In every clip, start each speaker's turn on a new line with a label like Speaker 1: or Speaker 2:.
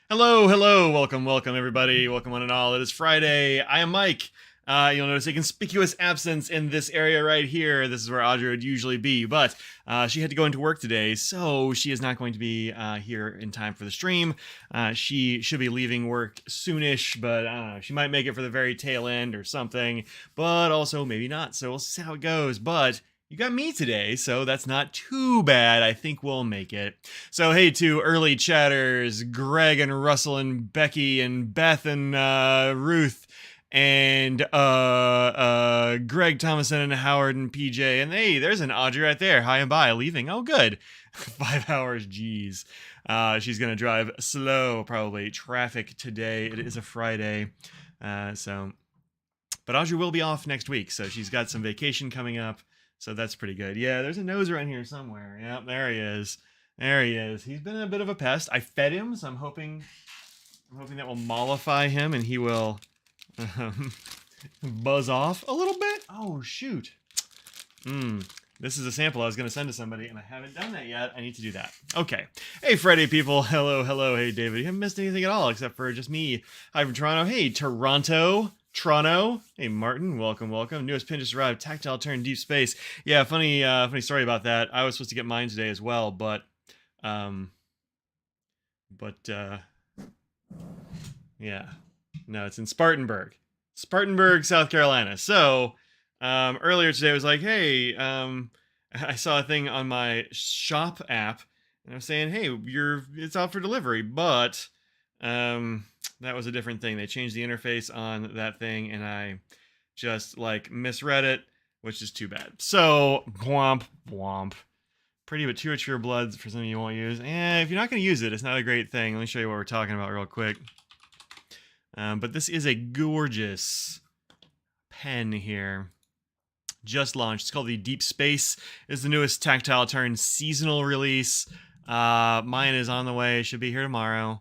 Speaker 1: Hello, hello, welcome, everybody. Welcome, one and all. It is Friday. I am Mike. You'll notice a conspicuous absence in this area right here. This is where Audrey would usually be, but she had to go into work today, so she is not going to be here in time for the stream. She should be leaving work soonish, but I don't know. She might make it for the very tail end or something, but also maybe not. So we'll see how it goes. But you got me today, so that's not too bad. I think we'll make it. So, hey, to early chatters, Greg and Russell and Becky and Beth and Ruth and Greg Thomason and Howard and PJ. And hey, there's an Audrey right there. Hi and bye. Leaving. Oh, good. 5 hours. Geez. She's going to drive slow, probably. Traffic today. It is a Friday. But Audrey will be off next week, so she's got some vacation coming up. So that's pretty good. Yeah, there's a nose around here somewhere. Yep, there he is. There he is. He's been a bit of a pest. I fed him, so I'm hoping that will mollify him and he will buzz off a little bit. Oh, shoot. This is a sample I was going to send to somebody, and I haven't done that yet. I need to do that. Okay. Hey, Friday people. Hello, hello. Hey, David. You haven't missed anything at all except for just me. Hi from Toronto. Hey, Toronto. Hey, Martin, welcome. Newest pin just arrived. Tactile turn, deep space. Yeah, funny story about that. I was supposed to get mine today as well, but yeah, no, it's in Spartanburg, South Carolina. So, earlier today I was like, hey, I saw a thing on my shop app, and I was saying, hey, it's out for delivery, but that was a different thing. They changed the interface on that thing, and I just misread it, which is too bad. So, womp. Pretty but too mature bloods for something you won't use. If you're not going to use it, it's not a great thing. Let me show you what we're talking about real quick. But this is a gorgeous pen here. Just launched. It's called the Deep Space. It's the newest tactile turn seasonal release. Mine is on the way. Should be here tomorrow.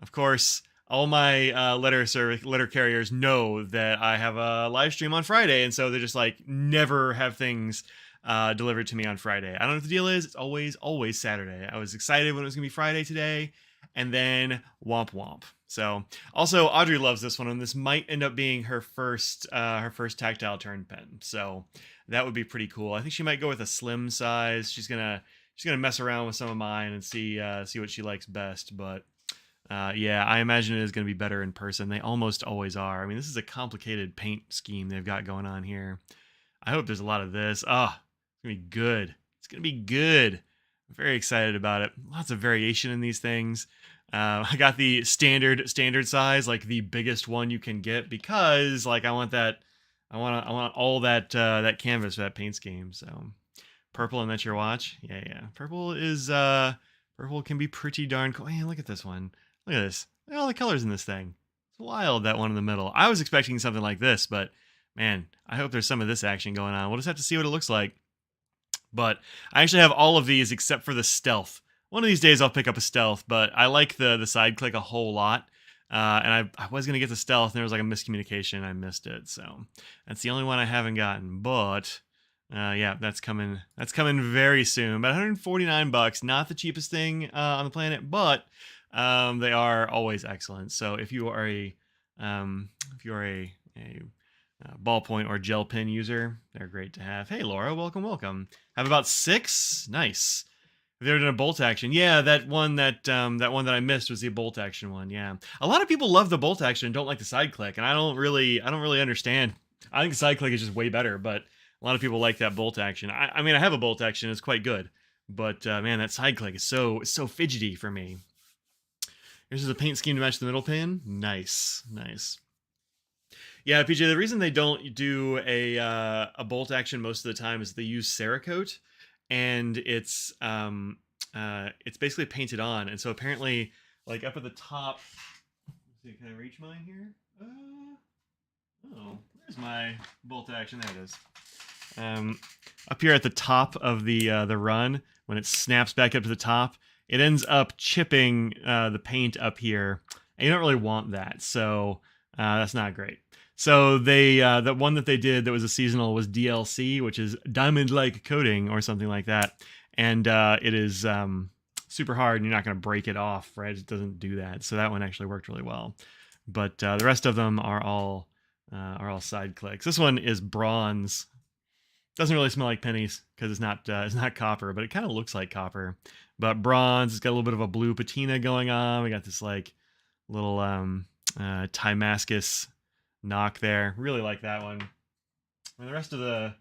Speaker 1: Of course, all my letter carriers know that I have a live stream on Friday, and so they're just never have things delivered to me on Friday. I don't know what the deal is. It's always Saturday. I was excited when it was gonna be Friday today, and then womp. So also Audrey loves this one, and this might end up being her first tactile turn pen. So that would be pretty cool. I think she might go with a slim size. She's gonna mess around with some of mine and see what she likes best, but. Yeah, I imagine it is going to be better in person. They almost always are. I mean, this is a complicated paint scheme they've got going on here. I hope there's a lot of this. Oh, it's going to be good. It's going to be good. I'm very excited about it. Lots of variation in these things. I got the standard size, like the biggest one you can get, because I want that. I want all that canvas for that paint scheme. So, purple, and that's your watch. Yeah. Purple can be pretty darn cool. Hey, look at this one. Look at this. Look at all the colors in this thing. It's wild, that one in the middle. I was expecting something like this, but man, I hope there's some of this action going on. We'll just have to see what it looks like. But I actually have all of these except for the stealth. One of these days I'll pick up a stealth, but I like the side click a whole lot. And I was going to get the stealth, and there was a miscommunication, and I missed it. So that's the only one I haven't gotten. But yeah, that's coming very soon. About $149, not the cheapest thing on the planet, but they are always excellent. So if you are a ballpoint or gel pen user, they're great to have. Hey, Laura, welcome. Have about 6. Nice. Have you ever done a bolt action? Yeah, that one that I missed was the bolt action one. Yeah, a lot of people love the bolt action and don't like the side click, and I don't really understand. I think the side click is just way better, but a lot of people like that bolt action. I mean, I have a bolt action; it's quite good, but man, that side click is so fidgety for me. Here's a paint scheme to match the middle pin. Nice. Yeah, PJ, the reason they don't do a bolt action most of the time is they use Cerakote, and it's basically painted on, and so apparently, up at the top. Let's see, can I reach mine here? Oh, there's my bolt action. There it is. Up here at the top of the run, when it snaps back up to the top, it ends up chipping the paint up here and you don't really want that. So that's not great. So they the one that they did that was a seasonal was DLC, which is diamond like coating or something like that, and it is super hard, and you're not going to break it off, right? It doesn't do that. So that one actually worked really well. But the rest of them are all side clicks. This one is bronze. Doesn't really smell like pennies because it's not copper, but it kind of looks like copper. But bronze, it's got a little bit of a blue patina going on. We got this like little Timascus knock there. Really like that one. And the rest of the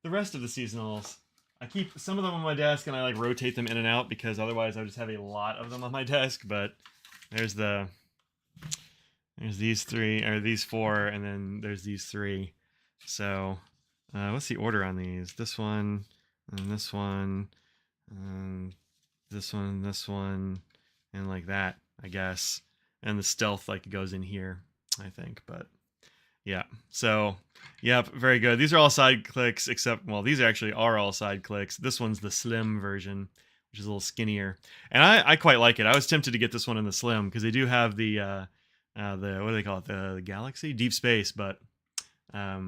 Speaker 1: seasonals, I keep some of them on my desk and I like rotate them in and out because otherwise I would just have a lot of them on my desk. But there's these three or these four, and then there's these three. So what's the order on these? This one, and this one, and this one, this one, and like that, I guess. And the stealth like goes in here, I think. But yeah, so yep, very good. These are all side clicks, except well, these actually are all side clicks. This one's the slim version, which is a little skinnier, and I quite like it. I was tempted to get this one in the slim because they do have the what do they call it? The Galaxy Deep Space, but I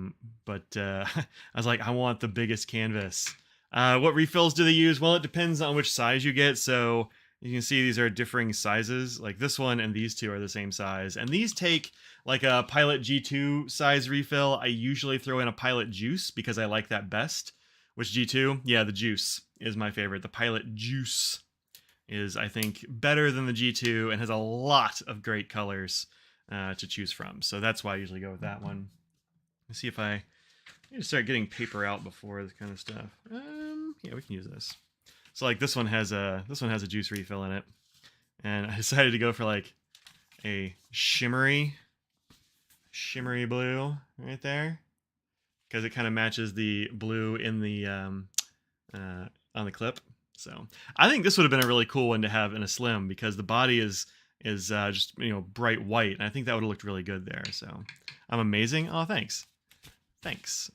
Speaker 1: was like, I want the biggest canvas. What refills do they use? Well, it depends on which size you get. So you can see these are differing sizes. Like this one and these two are the same size. And these take like a Pilot G2 size refill. I usually throw in a Pilot Juice because I like that best. Which G2? Yeah, the Juice is my favorite. The Pilot Juice is, I think, better than the G2 and has a lot of great colors to choose from. So that's why I usually go with that one. Let's see if I need to start getting paper out before this kind of stuff. Yeah, we can use this. So like this one has a juice refill in it, and I decided to go for like a shimmery blue right there because it kind of matches the blue in the on the clip. So I think this would have been a really cool one to have in a slim because the body is just bright white, and I think that would have looked really good there. So I'm amazing. Oh, thanks.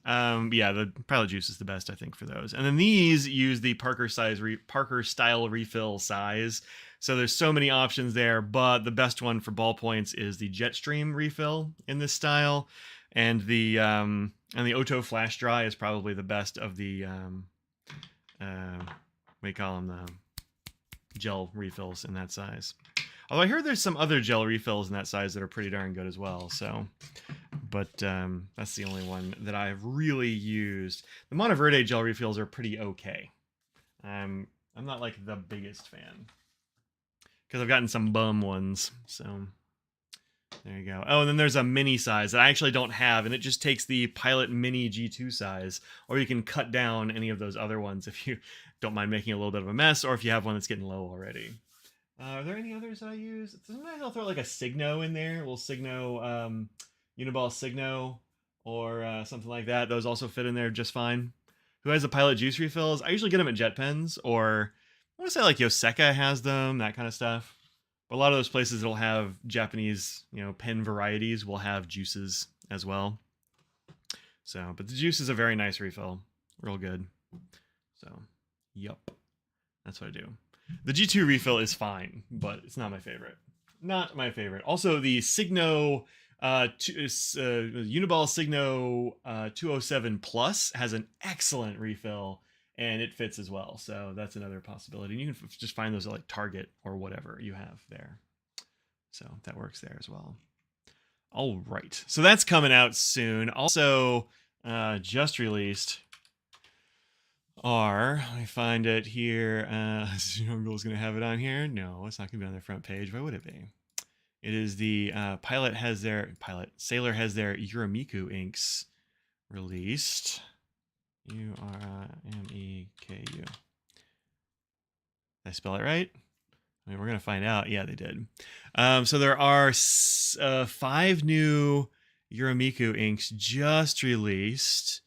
Speaker 1: Yeah, the Pilot Juice is the best, I think, for those. And then these use the Parker style refill size. So there's so many options there, but the best one for ballpoints is the Jetstream refill in this style, and the Oto Flash Dry is probably the best of the we call them the gel refills in that size. Although I heard there's some other gel refills in that size that are pretty darn good as well. So, but that's the only one that I've really used. The Monteverde gel refills are pretty okay. I'm not like the biggest fan because I've gotten some bum ones. So there you go. Oh, and then there's a mini size that I actually don't have, and it just takes the Pilot Mini G2 size, or you can cut down any of those other ones if you don't mind making a little bit of a mess, or if you have one that's getting low already. Are there any others that I use? Sometimes I'll throw like a Signo in there, a little Signo, Uniball Signo, or something like that. Those also fit in there just fine. Who has the Pilot Juice refills? I usually get them at Jet Pens, or I want to say like Yoseka has them, that kind of stuff. But a lot of those places that'll have Japanese, pen varieties will have juices as well. So, but the juice is a very nice refill, real good. So, yup, that's what I do. The G2 refill is fine, but it's not my favorite. Not my favorite. Also, the Signo Uniball Signo 207 Plus has an excellent refill, and it fits as well. So that's another possibility. And you can just find those at like Target or whatever you have there. So that works there as well. All right. So that's coming out soon. Also, just released let me find it here. Google's going to have it on here. No, it's not going to be on their front page. Why would it be? It is the Sailor has their Uramiku inks released. Uramiku. Did I spell it right? I mean, we're going to find out. Yeah, they did. So there are 5 new Uramiku inks just released.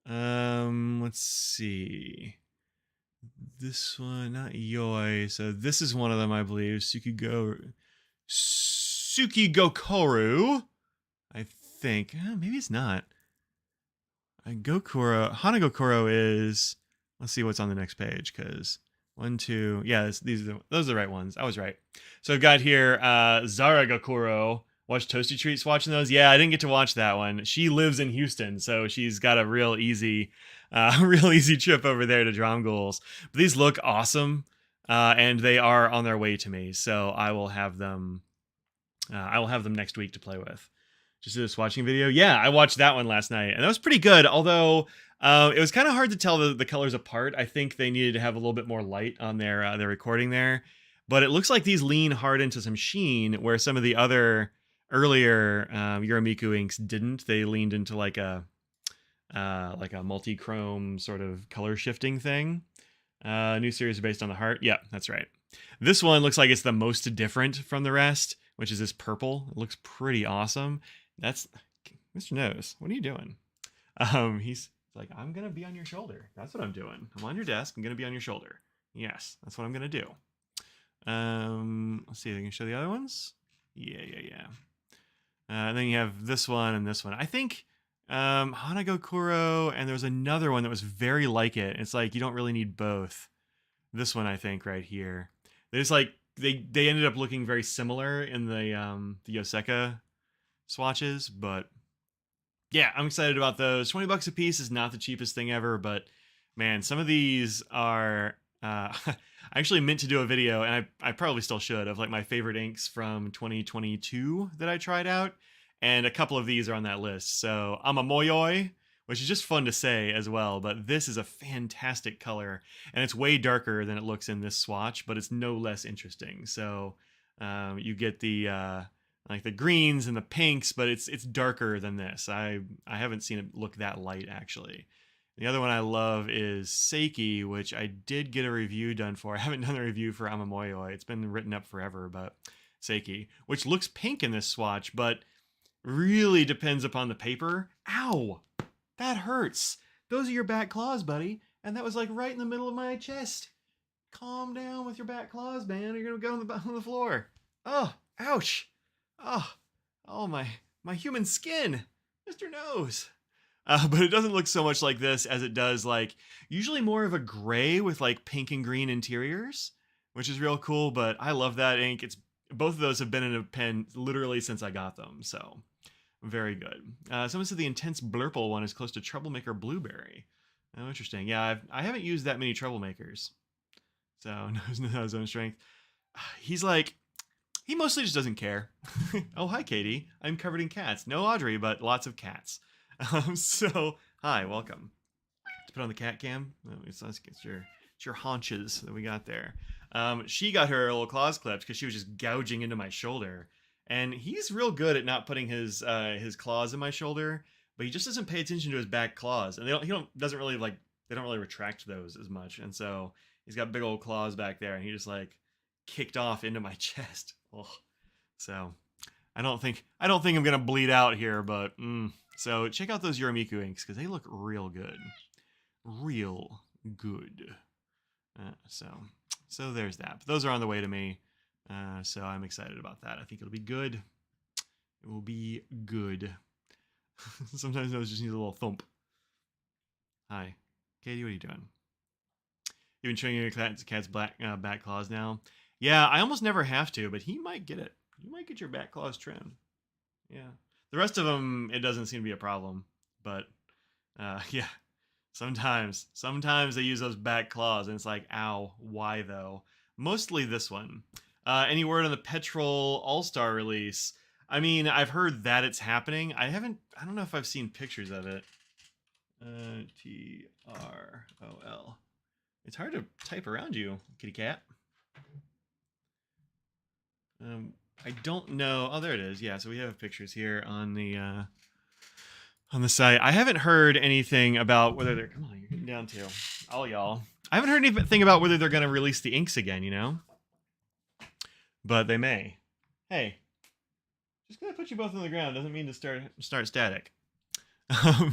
Speaker 1: Let's see. This one, not Yoi. So this is one of them, I believe. Sukigokoru. I think. Maybe it's not. Hanagokoro is. Let's see what's on the next page, because 1, 2. Yeah, those are the right ones. I was right. So I've got here Zaragakuro. Watch Toasty Treats watching those. Yeah, I didn't get to watch that one. She lives in Houston, so she's got a real easy, real easy trip over there to Dromgools. But these look awesome, and they are on their way to me. So I will have them. I will have them next week to play with. Just this watching video. Yeah, I watched that one last night, and that was pretty good. Although it was kind of hard to tell the colors apart. I think they needed to have a little bit more light on their recording there. But it looks like these lean hard into some sheen, where some of the other earlier Euramiku inks didn't. They leaned into like a multi-chrome sort of color shifting thing. New series based on the heart. Yeah, that's right. This one looks like it's the most different from the rest, which is this purple. It looks pretty awesome. That's Mr. Nose. What are you doing? He's like, I'm gonna be on your shoulder. That's what I'm doing. I'm on your desk. I'm gonna be on your shoulder. Yes, that's what I'm gonna do. Let's see if I can show the other ones. Yeah. And then you have this one and this one. I think Hanagokuro, and there was another one that was very like it. It's like you don't really need both. This one, I think, right here. They just like they ended up looking very similar in the Yoseka swatches, but yeah, I'm excited about those. $20 a piece is not the cheapest thing ever, but man, some of these are I actually meant to do a video, and I probably still should, of like my favorite inks from 2022 that I tried out, and a couple of these are on that list. So Amamoyoi, which is just fun to say as well, but this is a fantastic color, and it's way darker than it looks in this swatch, but it's no less interesting. So you get the like the greens and the pinks, but it's darker than this. I haven't seen it look that light, actually. The other one I love is Seiki, which I did get a review done for. I haven't done a review for Amamoyoi. It's been written up forever, but Seiki, which looks pink in this swatch, but really depends upon the paper. Ow! That hurts. Those are your back claws, buddy. And that was like right in the middle of my chest. Calm down with your back claws, man. You're gonna go on the floor. Oh, ouch. Oh, my human skin. Mr. Nose. But it doesn't look so much like this as it does like usually more of a gray with like pink and green interiors, which is real cool. But I love that ink. It's both of those have been in a pen literally since I got them, so very good. Someone said the intense blurple one is close to Troublemaker Blueberry. Oh, interesting. Yeah, I haven't used that many Troublemakers, so knows his own strength. He's like, he mostly just doesn't care. Oh, hi, Katie. I'm covered in cats. No Audrey, but lots of cats. So, hi, welcome. Let's put on the cat cam. Oh, it's your haunches that we got there. She got her little claws clipped because she was just gouging into my shoulder. And he's real good at not putting his claws in my shoulder, but he just doesn't pay attention to his back claws. And they don't really retract those as much. And so he's got big old claws back there, and he just like kicked off into my chest. Ugh. So I don't think I'm gonna bleed out here, but so check out those Euramiku inks because they look real good. So there's that. But those are on the way to me. So I'm excited about that. I think it'll be good. It will be good. Sometimes those just need a little thump. Hi, Katie. What are you doing? You've been showing your cat's back claws now. Yeah, I almost never have to, but he might get it. You might get your back claws trimmed. Yeah. The rest of them, it doesn't seem to be a problem. But, yeah. Sometimes they use those back claws, and it's like, ow, why though? Mostly this one. Any word on the Petrol All-Star release? I mean, I've heard that it's happening. I don't know if I've seen pictures of it. TROL. It's hard to type around you, kitty cat. I don't know. Oh, there it is. Yeah, so we have pictures here on the site. I haven't heard anything about whether they're... Come on, you're getting down too. All y'all. I haven't heard anything about whether they're going to release the inks again, you know? But they may. Hey, just going to put you both on the ground doesn't mean to start static.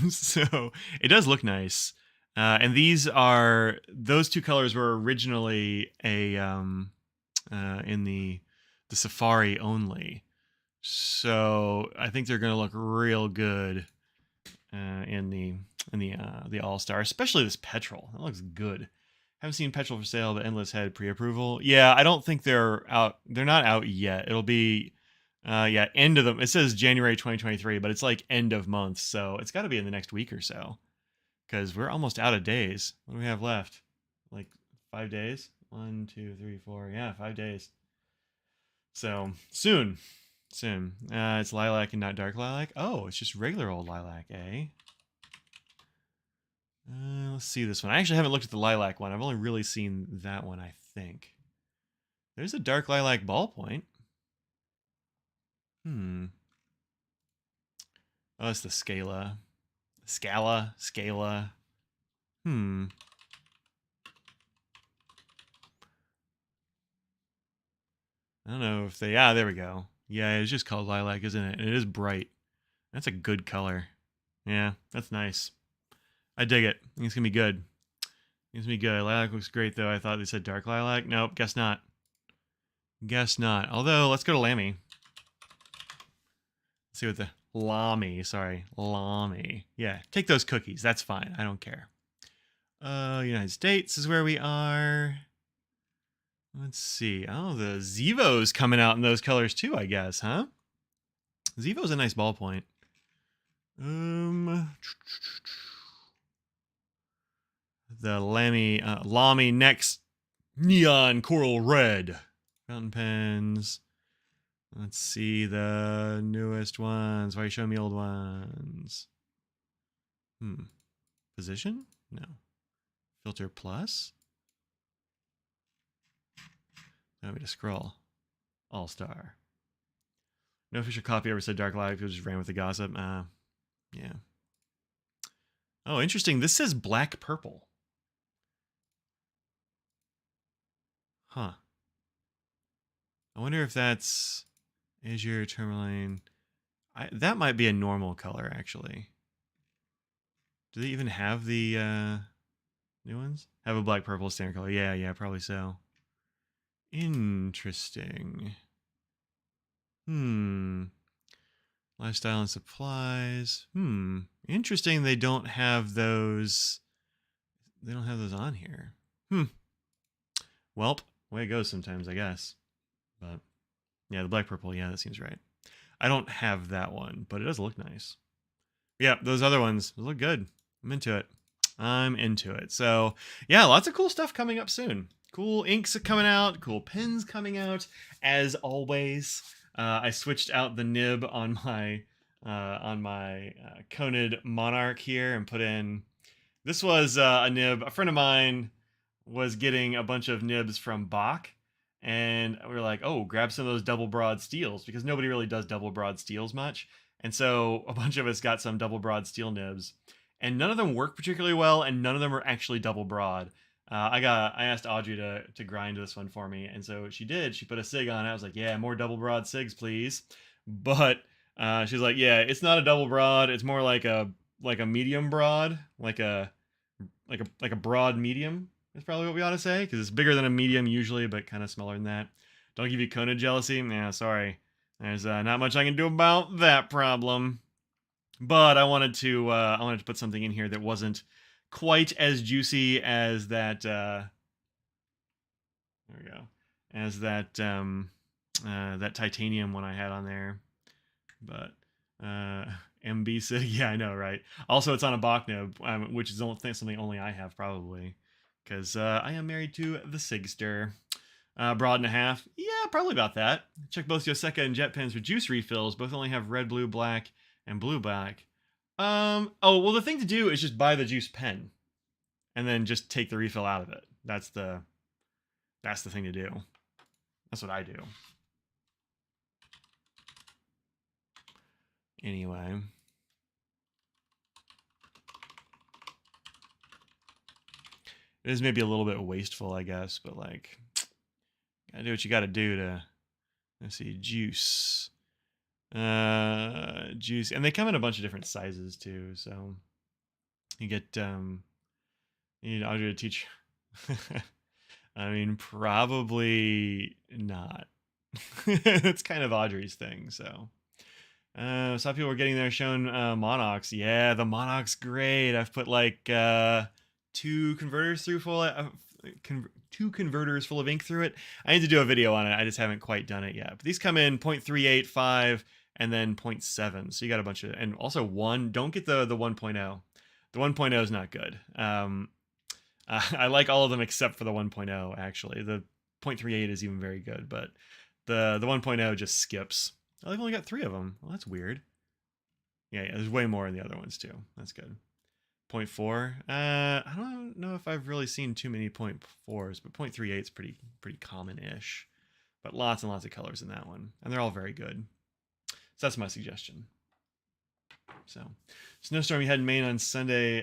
Speaker 1: So it does look nice. And those two colors were originally in the Safari only. So I think they're going to look real good in the All-Star, especially this Petrol. That looks good. Haven't seen Petrol for Sale, but Endless Head pre-approval. Yeah, I don't think they're out. They're not out yet. It'll be, yeah, end of the. It says January 2023, but it's like end of month, so it's got to be in the next week or so. Because we're almost out of days. What do we have left? Like 5 days? 1, 2, 3, 4. Yeah, 5 days. So soon. It's lilac and not dark lilac. Oh, it's just regular old lilac, eh? Let's see this one. I actually haven't looked at the lilac one. I've only really seen that one, I think. There's a dark lilac ballpoint. Oh, it's the Scala. Scala. I don't know if they... there we go. Yeah, it's just called lilac, isn't it? And it is bright. That's a good color. Yeah, that's nice. I dig it. I think it's going to be good. It's going to be good. Lilac looks great, though. I thought they said dark lilac. Nope, guess not. Guess not. Although, let's go to Lamy. Let's see what the... Lamy. Yeah, take those cookies. That's fine. I don't care. United States is where we are. Let's see. Oh, the Zevo's coming out in those colors, too, I guess, huh? Zevo's a nice ballpoint. The Lamy Next Neon Coral Red. Fountain pens. Let's see the newest ones. Why are you showing me old ones? Position? No. Filter plus? Allow me to scroll. All-Star. No official copy ever said dark lilac. People just ran with the gossip. Yeah. Oh, interesting. This says black purple. Huh. I wonder if that's Azure Tourmaline. That might be a normal color, actually. Do they even have the new ones? Have a black purple standard color. Yeah, probably so. Interesting. Lifestyle and supplies. Interesting they don't have those. They don't have those on here. Welp, way it goes sometimes, I guess. But yeah, the black purple, yeah, that seems right. I don't have that one, but it does look nice. Yeah, those other ones look good. I'm into it. So yeah, lots of cool stuff coming up soon. Cool inks are coming out, cool pens coming out, as always. I switched out the nib on my Conid Monarch here and put in... This was a nib. A friend of mine was getting a bunch of nibs from Bach, and we were like, oh, grab some of those double broad steels, because nobody really does double broad steels much. And so a bunch of us got some double broad steel nibs, and none of them work particularly well, and none of them are actually double broad. I asked Audrey to grind this one for me, and so she did. She put a sig on it. I was like, yeah, more double broad sigs, please. But she's like, yeah, it's not a double broad. It's more like a medium broad, like a broad medium is probably what we ought to say, because it's bigger than a medium usually, but kind of smaller than that. Don't give you Kona jealousy? Yeah, sorry. There's not much I can do about that problem. But I wanted to put something in here that wasn't quite as juicy as that. There we go. As that that titanium one I had on there. But MB Sig, yeah, I know, right? Also, it's on a Bach nib, which is something only I have probably, because I am married to the Sigster. Broad and a half, yeah, probably about that. Check both Yoseka and Jet pens for juice refills. Both only have red, blue, black, and blue black. Oh, well, the thing to do is just buy the juice pen, and then just take the refill out of it. That's the thing to do. That's what I do. Anyway. It is maybe a little bit wasteful, I guess, but like, gotta do what you gotta do to, let's see, juice. Juice. And they come in a bunch of different sizes too, so you get, you need Audrey to teach. I mean, probably not. It's kind of Audrey's thing, so. Some people were getting there shown Monox. Yeah, the Monox great. I've put like 2 converters through two converters full of ink through it. I need to do a video on it. I just haven't quite done it yet. But these come in 0.385 and then 0.7. So you got a bunch of, and also one. Don't get the 1.0. The 1.0 is not good. I like all of them except for the 1.0. Actually, the 0.38 is even very good, but the 1.0 just skips. Oh, I've only got 3 of them. Well, that's weird. Yeah, there's way more in the other ones too. That's good. 0.4. I don't know if I've really seen too many 0.4s, but 0.38 is pretty common-ish. But lots and lots of colors in that one, and they're all very good. So that's my suggestion. So, snowstorm we had in Maine on Sunday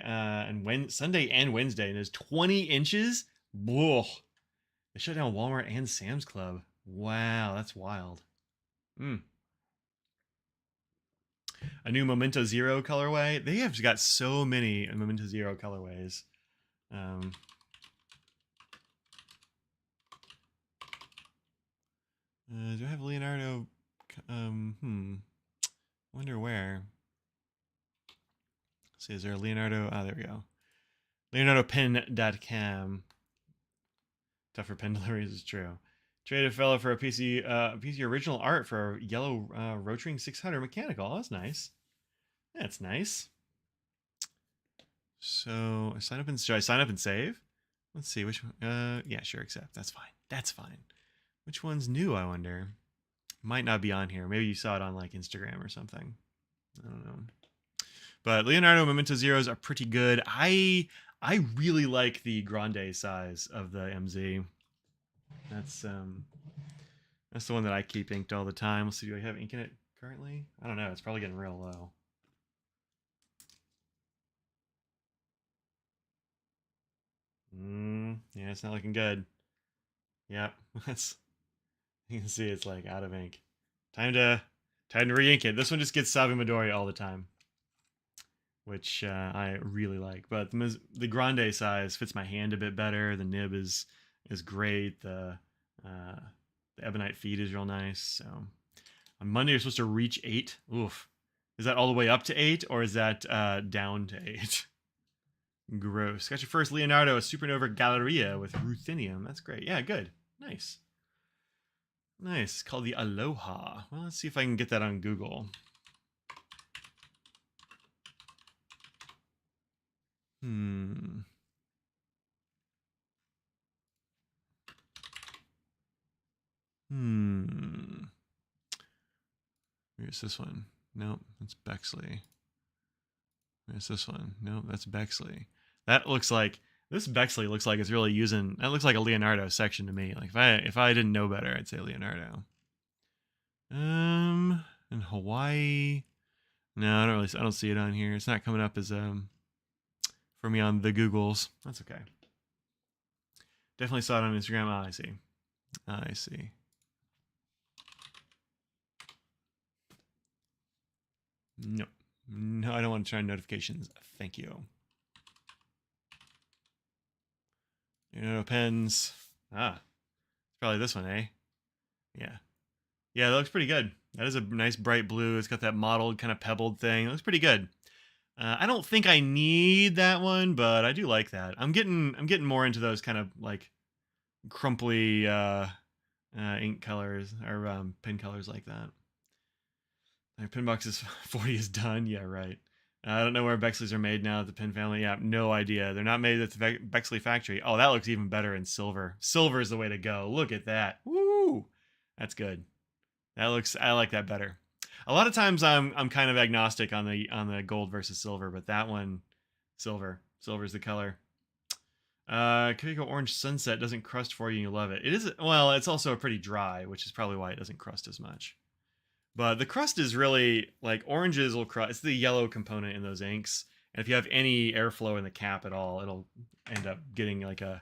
Speaker 1: Sunday and Wednesday, and it was 20 inches. Whoa! They shut down Walmart and Sam's Club. Wow, that's wild. A new Memento Zero colorway. They have got so many Memento Zero colorways. Do I have Leonardo? Wonder where. Let's see, is there a Leonardo? Oh, there we go. LeonardoPen.com. Tougher pen deliveries is true. Traded fellow for a piece of original art for a yellow Rotring 600 mechanical. Oh, that's nice. That's nice. So should I sign up and save? Let's see which one. Yeah, sure, accept. That's fine. That's fine. Which one's new, I wonder? Might not be on here. Maybe you saw it on like Instagram or something. I don't know. But Leonardo Memento Zeros are pretty good. I really like the grande size of the MZ. That's the one that I keep inked all the time. Let's see, do I have ink in it currently? I don't know. It's probably getting real low. Yeah, it's not looking good. Yep, you can see it's like out of ink. Time to re-ink it. This one just gets Salve Midori all the time, which I really like. But the grande size fits my hand a bit better. The nib is great. The ebonite feed is real nice. So on Monday you're supposed to reach 8. Oof. Is that all the way up to 8 or is that down to 8? Gross. Got your first Leonardo, a Supernova Galleria with ruthenium. That's great. Yeah, good. Nice. Nice. It's called the Aloha. Well, let's see if I can get that on Google. Here's this one. Nope, that's Bexley. There's this one. Nope, that's Bexley. That looks like this Bexley looks like it's really using. That looks like a Leonardo section to me. Like if I didn't know better, I'd say Leonardo. In Hawaii. No, I don't see it on here. It's not coming up as for me on the Googles. That's okay. Definitely saw it on Instagram. Oh, I see. I see. No. No, I don't want to turn notifications. Thank you. Pens. It's probably this one, eh? Yeah. Yeah, that looks pretty good. That is a nice bright blue. It's got that mottled kind of pebbled thing. It looks pretty good. I don't think I need that one, but I do like that. I'm getting more into those kind of like crumply ink colors or pen colors like that. My pin box is 40 is done. Yeah, right. I don't know where Bexleys are made now at the Pin family. Yeah, no idea. They're not made at the Bexley factory. Oh, that looks even better in silver. Silver is the way to go. Look at that. Woo! That's good. I like that better. A lot of times I'm kind of agnostic on the gold versus silver, but that one, silver. Silver's the color. Kiko Orange Sunset doesn't crust for you and you love it. It is, well, it's also pretty dry, which is probably why it doesn't crust as much. But the crust is really, like, oranges will crust. It's the yellow component in those inks. And if you have any airflow in the cap at all, it'll end up getting, like, a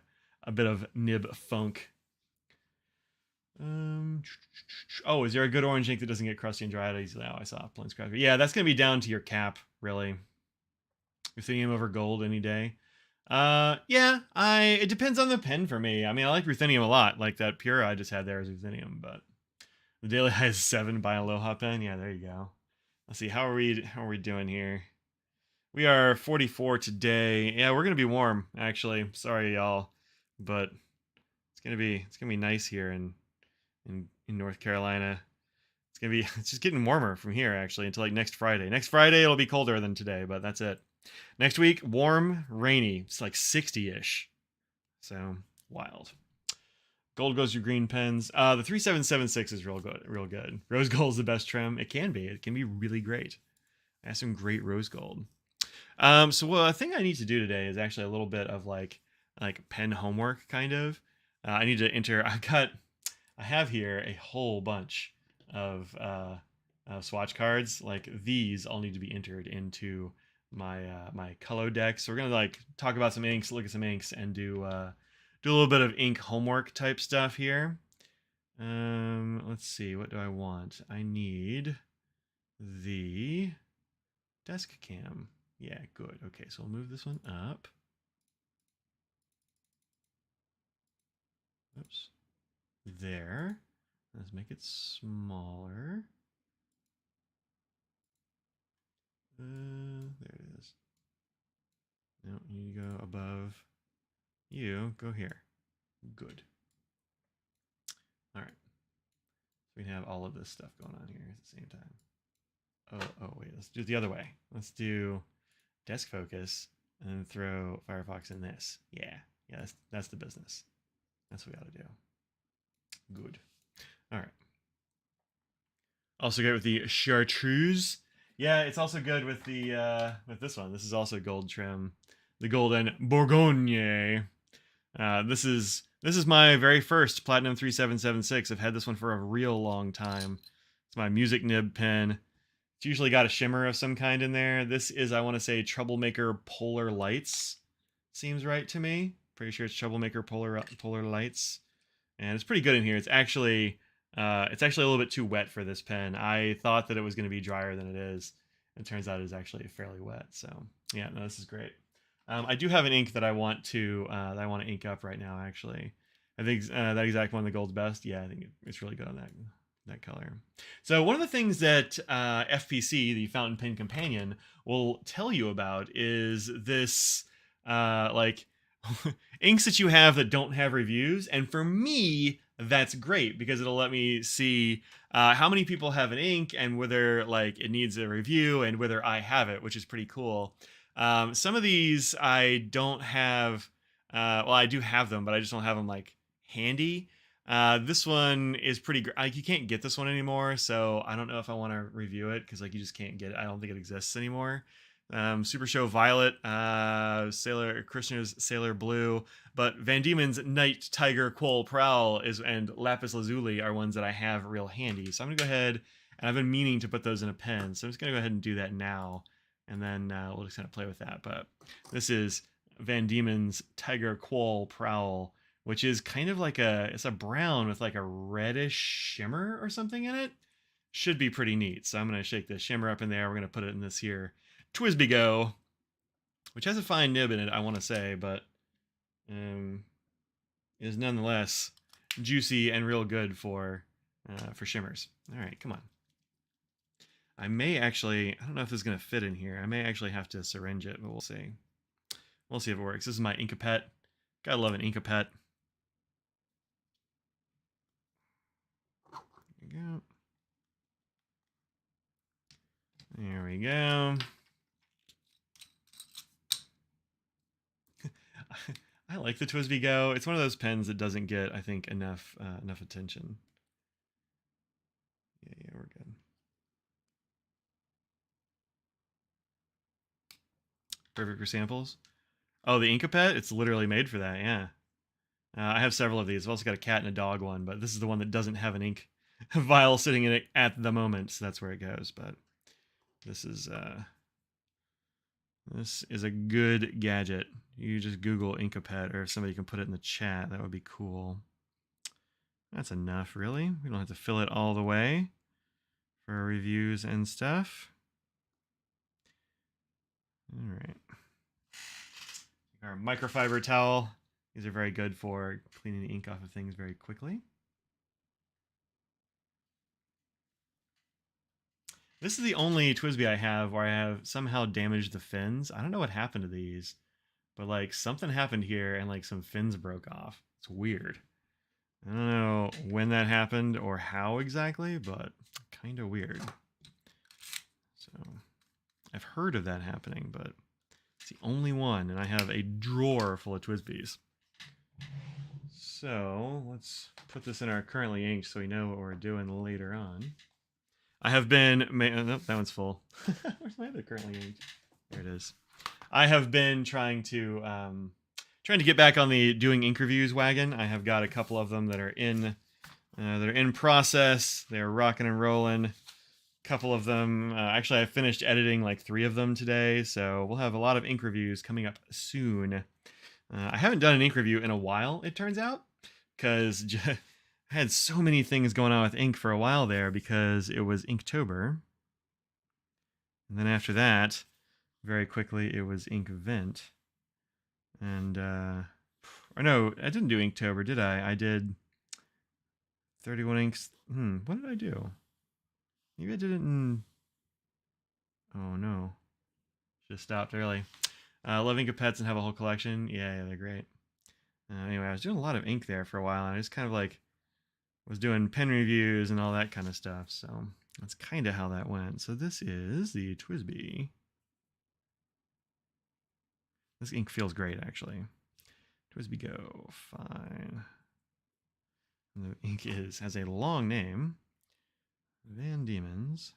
Speaker 1: bit of nib funk. Oh, is there a good orange ink that doesn't get crusty and dry out easily? Oh, I saw Plains Cracker. Yeah, that's going to be down to your cap, really. Ruthenium over gold any day. Yeah, it depends on the pen for me. I mean, I like ruthenium a lot. Like that Pura I just had there is ruthenium, but... The daily high is 7 by Aloha Pen. Yeah, there you go. Let's see, how are we doing here? We are 44 today. Yeah, we're gonna be warm, actually. Sorry, y'all. but it's gonna be nice here in North Carolina. It's just getting warmer from here actually until like next Friday. Next Friday it'll be colder than today, but that's it. Next week, warm, rainy. It's like 60-ish. So wild. Gold goes your green pens. The 3776 is real good. Real good. Rose gold is the best trim. It can be. It can be really great. I have some great rose gold. So what I think I need to do today is actually a little bit of like pen homework kind of. I need to enter. I have here a whole bunch of swatch cards. Like these all need to be entered into my color deck. So we're gonna like talk about some inks, look at some inks, and do a little bit of ink homework type stuff here. Let's see, what do I want? I need the desk cam. Yeah, good. Okay, so we'll move this one up. Oops. There. Let's make it smaller. There it is. No, you need to go above. You go here. Good. All right. So we can have all of this stuff going on here at the same time. Oh, wait. Let's do it the other way. Let's do desk focus and then throw Firefox in this. Yeah, that's the business. That's what we got to do. Good. All right. Also good with the chartreuse. Yeah, it's also good with the with this one. This is also gold trim, the golden Bourgogne. This is my very first Platinum 3776. I've had this one for a real long time. It's my music nib pen. It's usually got a shimmer of some kind in there. This is, I want to say, Troublemaker Polar Lights. Seems right to me. Pretty sure it's Troublemaker Polar Lights, and it's pretty good in here. It's actually a little bit too wet for this pen. I thought that it was going to be drier than it is. It turns out it's actually fairly wet. So yeah, no, this is great. I do have an ink that I want to ink up right now. Actually, I think that exact one, the gold's best. Yeah, I think it's really good on that color. So one of the things that FPC, the Fountain Pen Companion, will tell you about is this like inks that you have that don't have reviews. And for me, that's great because it'll let me see how many people have an ink and whether like it needs a review and whether I have it, which is pretty cool. Some of these I don't have. Well, I do have them, but I just don't have them like handy. This one is pretty great. Like, you can't get this one anymore, so I don't know if I want to review it because like you just can't get it. I don't think it exists anymore. Super Show Violet, Sailor Krishna's Sailor Blue, but Van Diemen's Night Tiger Quoll Prowl and Lapis Lazuli are ones that I have real handy. So I'm gonna go ahead, and I've been meaning to put those in a pen, so I'm just gonna go ahead and do that now, and then we'll just kind of play with that. But this is Van Diemen's Tiger Quoll Prowl, which is kind of like it's a brown with like a reddish shimmer or something in it. Should be pretty neat. So I'm gonna shake the shimmer up in there. We're gonna put it in this here Twisby-Go, which has a fine nib in it, I want to say, but is nonetheless juicy and real good for shimmers. All right, come on. I may actually, I don't know if this is going to fit in here. I may actually have to syringe it, but we'll see. We'll see if it works. This is my Inkapet. Gotta love an Inkapet. There we go. There we go. I like the Twisby-Go. It's one of those pens that doesn't get, I think, enough attention. Yeah, we're good. Perfect for samples. Oh, the Inkapet? It's literally made for that, yeah. I have several of these. I've also got a cat and a dog one, but this is the one that doesn't have an ink vial sitting in it at the moment, so that's where it goes. But this is a good gadget. You just Google Inkapet, or if somebody can put it in the chat, that would be cool. That's enough, really. We don't have to fill it all the way for reviews and stuff. All right. Our microfiber towel. These are very good for cleaning the ink off of things very quickly. This is the only Twisby I have where I have somehow damaged the fins. I don't know what happened to these. but like something happened here and like some fins broke off. It's weird. I don't know when that happened or how exactly, but kind of weird. So I've heard of that happening, but it's the only one, and I have a drawer full of TWSBIs. So let's put this in our currently inked so we know what we're doing later on. I have been, nope, that one's full. Where's my other currently inked? There it is. I have been trying to get back on the doing ink reviews wagon. I have got a couple of them that are in process. They're rocking and rolling. A couple of them, actually, I finished editing like 3 of them today, so we'll have a lot of ink reviews coming up soon. I haven't done an ink review in a while, it turns out, because I had so many things going on with ink for a while there because it was Inktober. And then after that, very quickly, it was Inkvent. And, or no, I didn't do Inktober, did I? I did 31 inks. What did I do? Maybe I did it in... Oh, no. Should have stopped early. Love Ink of Pets and have a whole collection. Yeah, they're great. Anyway, I was doing a lot of ink there for a while, and I just kind of like was doing pen reviews and all that kind of stuff. So that's kind of how that went. So this is the TWSBI. This ink feels great, actually. TWSBI Go. Fine. And the ink has a long name. Van Diemen's.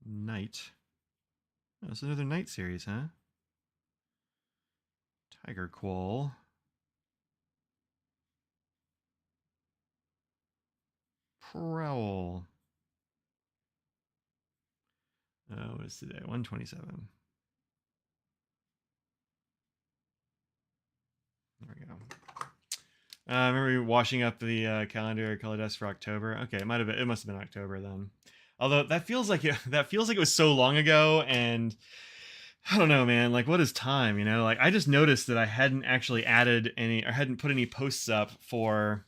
Speaker 1: Night. Oh, it's another Night series, huh? Tiger Quoll. Prowl. What is today? 127. There we go. I remember washing up the calendar color dust for October. Okay, it must have been October then. Although that feels like it was so long ago, and I don't know, man. Like, what is time? You know, like I just noticed that I hadn't actually added any or hadn't put any posts up for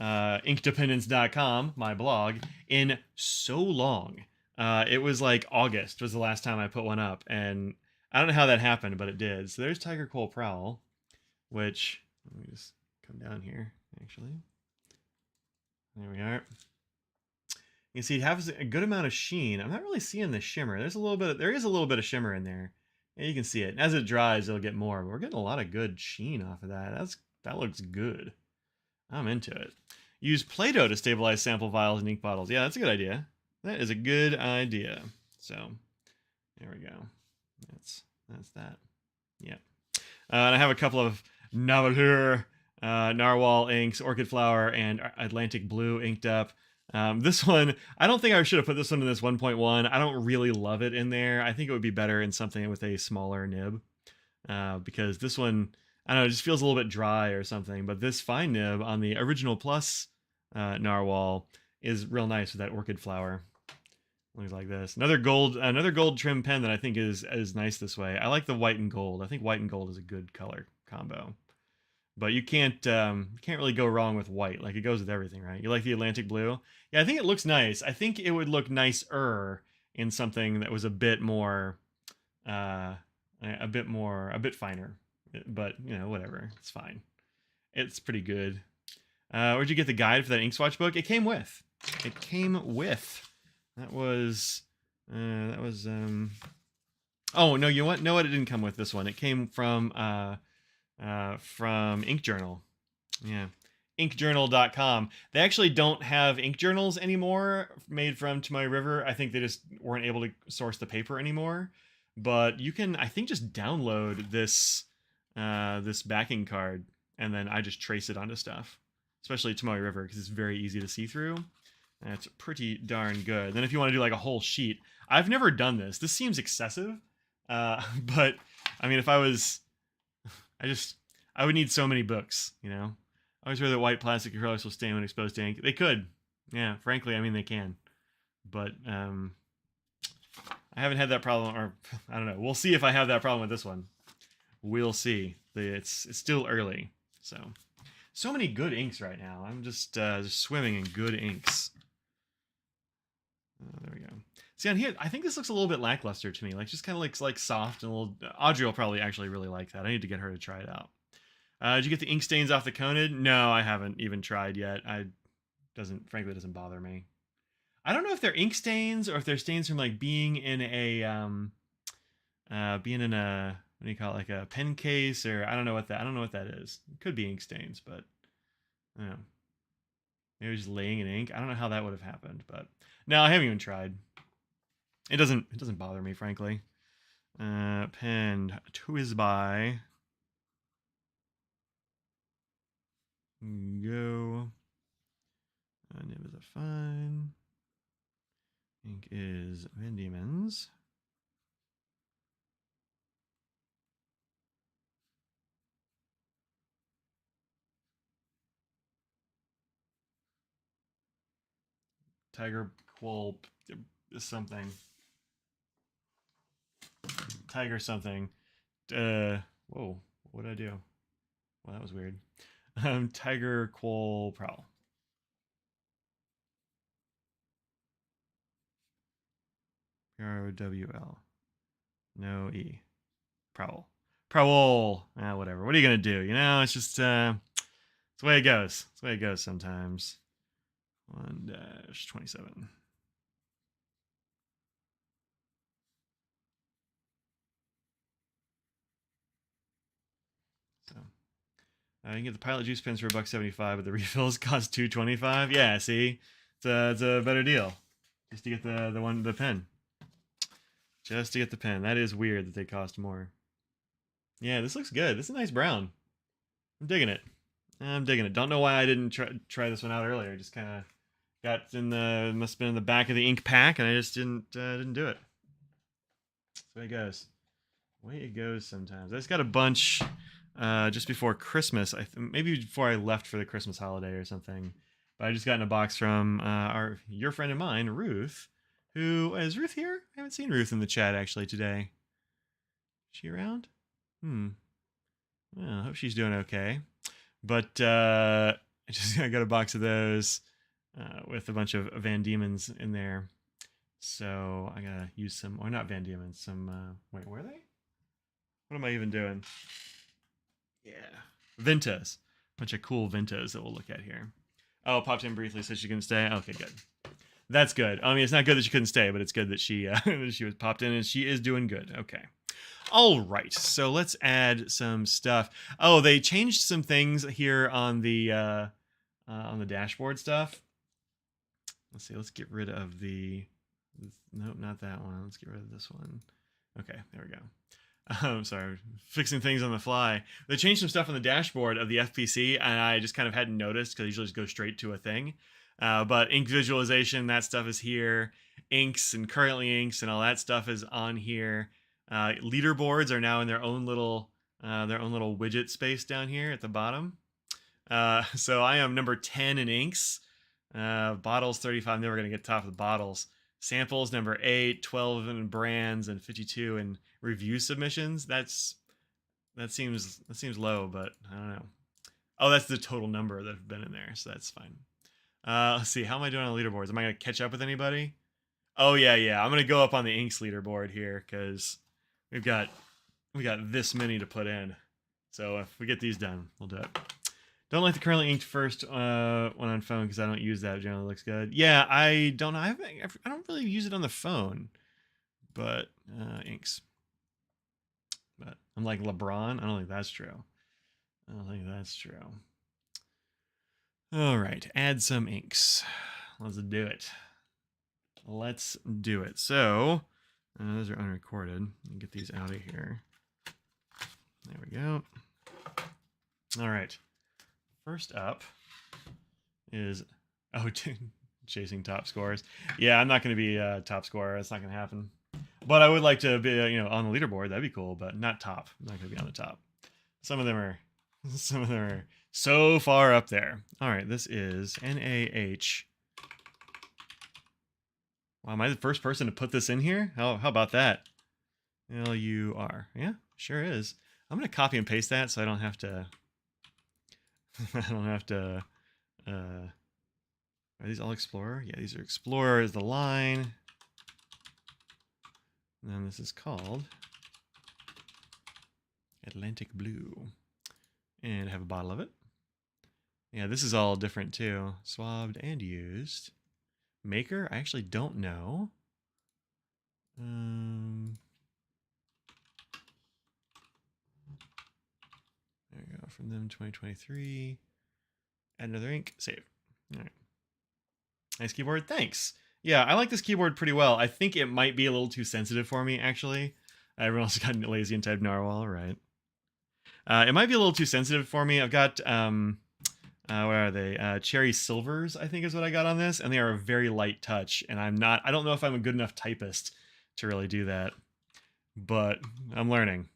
Speaker 1: inkdependence.com, my blog, in so long. It was like August was the last time I put one up, and I don't know how that happened, but it did. So there's Tiger Quoll Prowl, which let me just come down here. Actually, there we are. You can see it has a good amount of sheen. I'm not really seeing the shimmer. There is a little bit of shimmer in there. And you can see it. As it dries, it'll get more. But we're getting a lot of good sheen off of that. That looks good. I'm into it. Use Play-Doh to stabilize sample vials and ink bottles. Yeah, that's a good idea. That is a good idea. So, there we go. That's that. Yeah. And I have a couple of Navalur, Narwhal inks, Orchid Flower, and Atlantic Blue inked up. This one, I don't think I should have put this one in this 1.1. I don't really love it in there. I think it would be better in something with a smaller nib. Because this one, I don't know, it just feels a little bit dry or something. But this fine nib on the Original Plus Narwhal is real nice with that Orchid Flower. Looks like this. Another gold trim pen that I think is nice this way. I like the white and gold. I think white and gold is a good color combo. But you can't really go wrong with white. Like, it goes with everything, right? You like the Atlantic Blue? Yeah, I think it looks nice. I think it would look nicer in something that was a bit more, a bit finer. But, you know, whatever. It's fine. It's pretty good. Where'd you get the guide for that ink swatch book? It came with. That was, oh, no, you know what? No, it didn't come with this one. It came from Ink Journal. Yeah. Inkjournal.com. They actually don't have ink journals anymore made from Tomoe River. I think they just weren't able to source the paper anymore. But you can, I think, just download this this backing card, and then I just trace it onto stuff, especially Tomoe River, because it's very easy to see through. And it's pretty darn good. Then if you want to do like a whole sheet, I've never done this. This seems excessive, but I mean, if I was, I would need so many books, you know. I always heard that white plastic acrylics will stain when exposed to ink. They could, yeah. Frankly, I mean they can, but I haven't had that problem, or I don't know. We'll see if I have that problem with this one. We'll see. It's still early, so many good inks right now. I'm just swimming in good inks. There we go. See on here, I think this looks a little bit lackluster to me. Like just kind of looks like soft and a little. Audrey will probably actually really like that. I need to get her to try it out. Did you get the ink stains off the Conid? No, I haven't even tried yet. Frankly doesn't bother me. I don't know if they're ink stains or if they're stains from like being in a what do you call it, like a pen case, or I don't know what that is. It could be ink stains, but I don't know. Maybe just laying in ink. I don't know how that would have happened, but no, I haven't even tried. It doesn't bother me, frankly. Pen twizz by. Go. Nib is a fine. Ink is Van Diemen's. Tiger Quoll something. Tiger something. Whoa, what did I do? Well, that was weird. Tiger Quoll Prowl. Prowl. No E. Prowl. Prowl. Whatever. What are you gonna do? You know, it's just it's the way it goes. It's the way it goes sometimes. 1-27. So you can get the Pilot Juice pens for $1.75, but the refills cost $2.25. Yeah, see, it's a better deal just to get the pen. Just to get the pen. That is weird that they cost more. Yeah, this looks good. This is a nice brown. I'm digging it. Don't know why I didn't try this one out earlier. Just kind of got must have been in the back of the ink pack, and I just didn't do it. That's the way it goes. The way it goes sometimes. I just got a bunch just before Christmas. Maybe before I left for the Christmas holiday or something. But I just got in a box from your friend of mine, Ruth. Who is Ruth here? I haven't seen Ruth in the chat actually today. Is she around? Well, I hope she's doing okay. But I got a box of those with a bunch of Van Diemen's in there. So I gotta use some, or not Van Diemen's, some, wait, were they? What am I even doing? Yeah. Ventas. Bunch of cool Ventas that we'll look at here. Oh, popped in briefly, said she couldn't stay. Okay, good. That's good. I mean, it's not good that she couldn't stay, but it's good that she she was popped in and she is doing good. Okay. All right. So let's add some stuff. Oh, they changed some things here on the dashboard stuff. Let's see. Let's get rid of the. Nope, not that one. Let's get rid of this one. Okay, there we go. Sorry, fixing things on the fly. They changed some stuff on the dashboard of the FPC, and I just kind of hadn't noticed because I usually just go straight to a thing. But ink visualization, that stuff is here. Inks and currently inks and all that stuff is on here. Leaderboards are now in their own little widget space down here at the bottom. So I am number 10 in inks. Bottles 35. I'm never gonna get top of the bottles. Samples number 8, 12 in brands, and 52 in review submissions. That seems low, but I don't know. Oh, that's the total number that have been in there, so that's fine. Let's see. How am I doing on leaderboards? Am I gonna catch up with anybody? Oh yeah. I'm gonna go up on the inks leaderboard here because we got this many to put in. So if we get these done, we'll do it. Don't like the currently inked first one on phone because I don't use that. It generally looks good. Yeah, I don't know. I don't really use it on the phone, but inks. But I'm like LeBron. I don't think that's true. All right, add some inks. Let's do it. So those are unrecorded. Get these out of here. There we go. All right. First up is chasing top scores. Yeah, I'm not going to be a top scorer. That's not going to happen. But I would like to be, on the leaderboard. That'd be cool, but not top. I'm not going to be on the top. Some of them are so far up there. All right, this is NAH. Wow, am I the first person to put this in here? How about that? LUR. Yeah, sure is. I'm going to copy and paste that so I don't have to. Are these all Explorer? Yeah, these are Explorer is the line. And this is called Atlantic Blue. And I have a bottle of it. Yeah, this is all different too. Swabbed and used. Maker, I actually don't know. There we go. From them, 2023. Add another ink. Save. All right. Nice keyboard. Thanks. Yeah, I like this keyboard pretty well. I think it might be a little too sensitive for me, actually. Everyone else got lazy and typed narwhal, right? It might be a little too sensitive for me. I've got, where are they? Cherry Silvers, I think is what I got on this. And they are a very light touch. And I don't know if I'm a good enough typist to really do that. But I'm learning.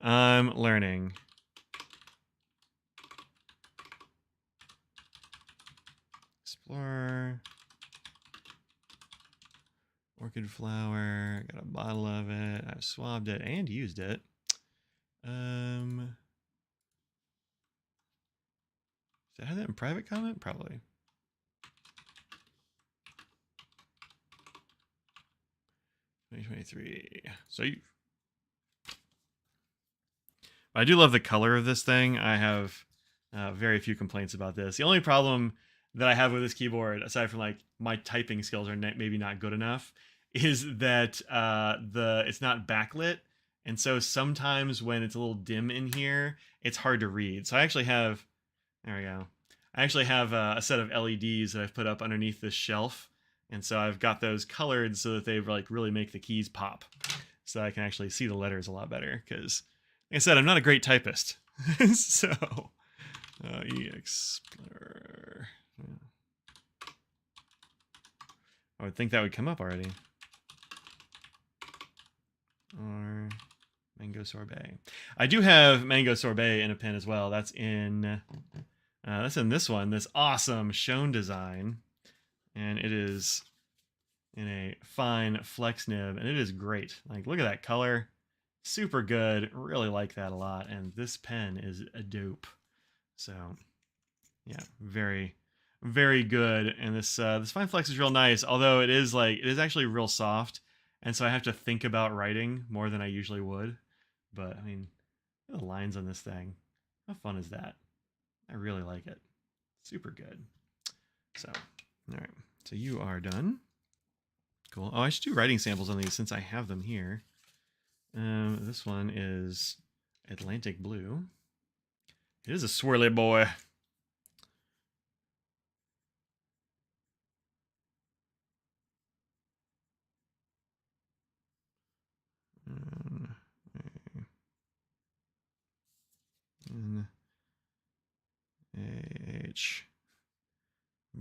Speaker 1: I'm learning. Explorer. Orchid flower. Got a bottle of it. I've swabbed it and used it. Did I have that in private comment? Probably. $2023. So I do love the color of this thing. I have very few complaints about this. The only problem that I have with this keyboard, aside from like my typing skills are maybe not good enough, is that it's not backlit, and so sometimes when it's a little dim in here, it's hard to read. So I actually have, there we go. I actually have a set of LEDs that I've put up underneath this shelf, and so I've got those colored so that they like really make the keys pop, so I can actually see the letters a lot better. Because, like I said, I'm not a great typist, so Explorer. I would think that would come up already. Or mango sorbet. I do have mango sorbet in a pen as well. That's in this one, this awesome Shone design, and it is in a fine flex nib, and it is great. Like, look at that color, super good. Really like that a lot, and this pen is a dope. So, yeah, very, very good. And this fine flex is real nice, although it is actually real soft. And so I have to think about writing more than I usually would. But, I mean, the lines on this thing, how fun is that? I really like it. Super good. So, all right. So you are done. Cool. Oh, I should do writing samples on these since I have them here. This one is Atlantic Blue. It is a swirly boy.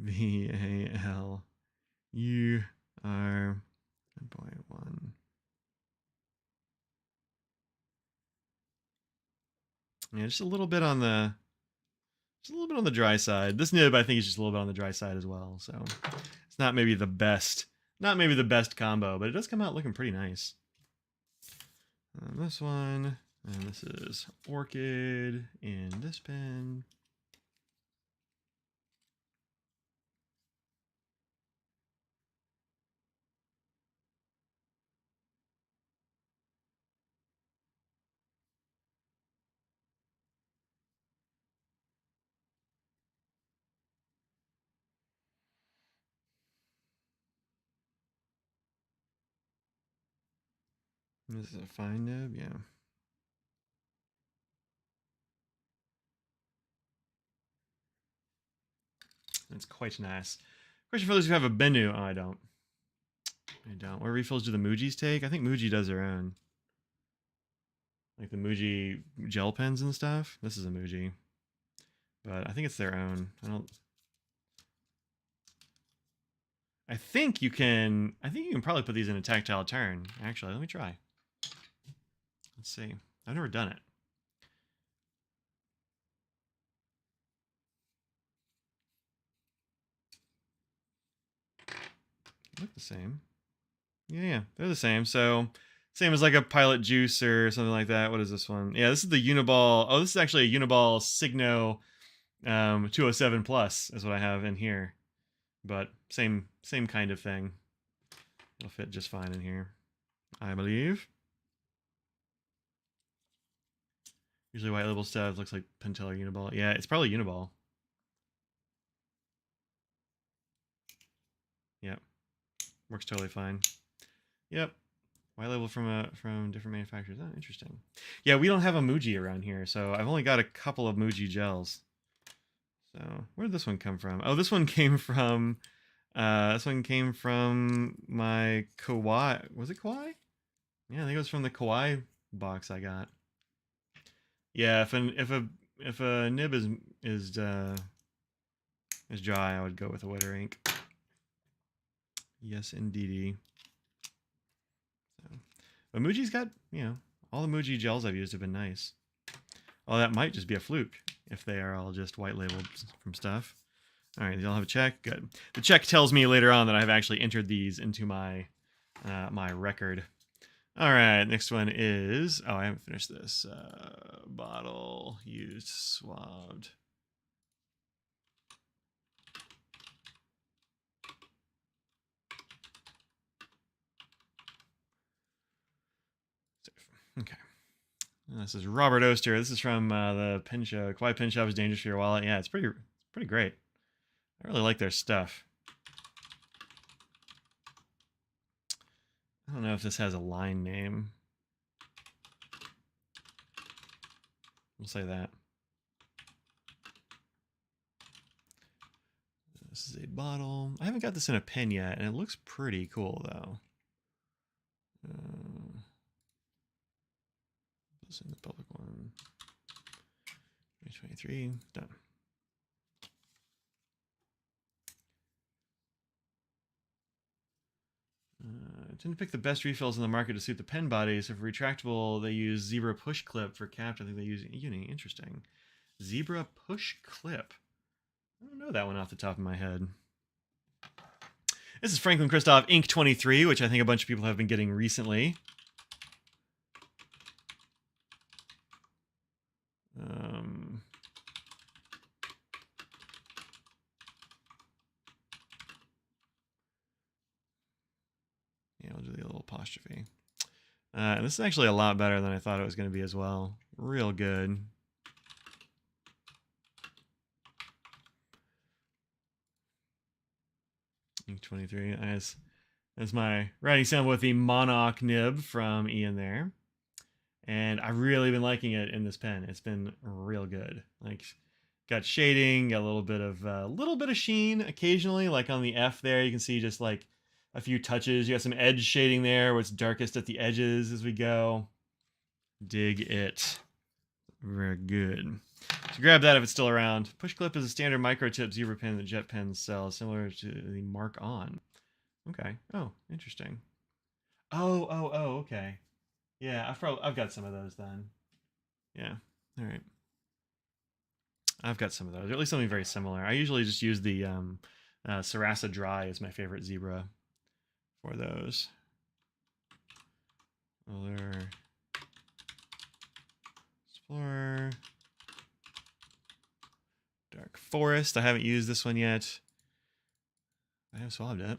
Speaker 1: NHVALUR1.1. Yeah, just a little bit on the dry side. This nib I think is just a little bit on the dry side as well. So it's not maybe the best combo, but it does come out looking pretty nice. This one, and this is Orchid in this pen. This is a fine nib, yeah. It's quite nice. Question for those who have a Bennu. Oh, I don't. What refills do the Mujis take? I think Muji does their own. Like the Muji gel pens and stuff. This is a Muji. But I think it's their own. I think you can probably put these in a tactile turn. Actually, let me try. Let's see. I've never done it. They look the same. Yeah, they're the same. So, same as like a Pilot Juice or something like that. What is this one? Yeah, this is the Uniball. Oh, this is actually a Uniball Signo 207 Plus is what I have in here. But same kind of thing. It'll fit just fine in here, I believe. Usually white label stuff looks like Pentel or Uniball. Yeah, it's probably Uniball. Yep. Works totally fine. Yep. White label from different manufacturers. Oh, interesting. Yeah, we don't have a Muji around here, so I've only got a couple of Muji gels. So where did this one come from? Oh, this one came from my Kawaii. Was it Kawaii? Yeah, I think it was from the Kawaii box I got. Yeah, if a nib is dry, I would go with a wetter ink. Yes, indeedy. So, but Muji's got, all the Muji gels I've used have been nice. Oh, that might just be a fluke if they are all just white labeled from stuff. All right, these all have a check. Good. The check tells me later on that I've actually entered these into my my record. All right, next one is, I haven't finished this. Bottle used, swabbed. Okay. This is Robert Oster. This is from the pen show. Kawaii Pen Shop is dangerous for your wallet. Yeah, it's pretty great. I really like their stuff. I don't know if this has a line name. We'll say that. This is a bottle. I haven't got this in a pen yet, and it looks pretty cool, though. This in the public one. 2023. Done. Didn't pick the best refills in the market to suit the pen body, so for retractable, they use Zebra push clip. For capped, I think they use Uni. Interesting. Zebra push clip. I don't know that one off the top of my head. This is Franklin Christoph Ink 23, which I think a bunch of people have been getting recently. Yeah, we'll do the little apostrophe. And this is actually a lot better than I thought it was going to be as well. Real good. Ink 23. That's my writing sample with the Monarch nib from Ian there. And I've really been liking it in this pen. It's been real good. Like, got shading, got a little bit of sheen occasionally, like on the F there. You can see just like a few touches. You got some edge shading there where it's darkest at the edges as we go. Dig it. Very good. So grab that if it's still around. Push clip is a standard microtip zebra pen that jet pens sell, similar to the Mark On. Okay. Oh, interesting. Oh, okay. Yeah, I've got some of those then. Yeah. All right. I've got some of those, or at least something very similar. I usually just use the Sarasa Dry as my favorite zebra for those. Other Explorer. Dark Forest. I haven't used this one yet. I have swabbed it.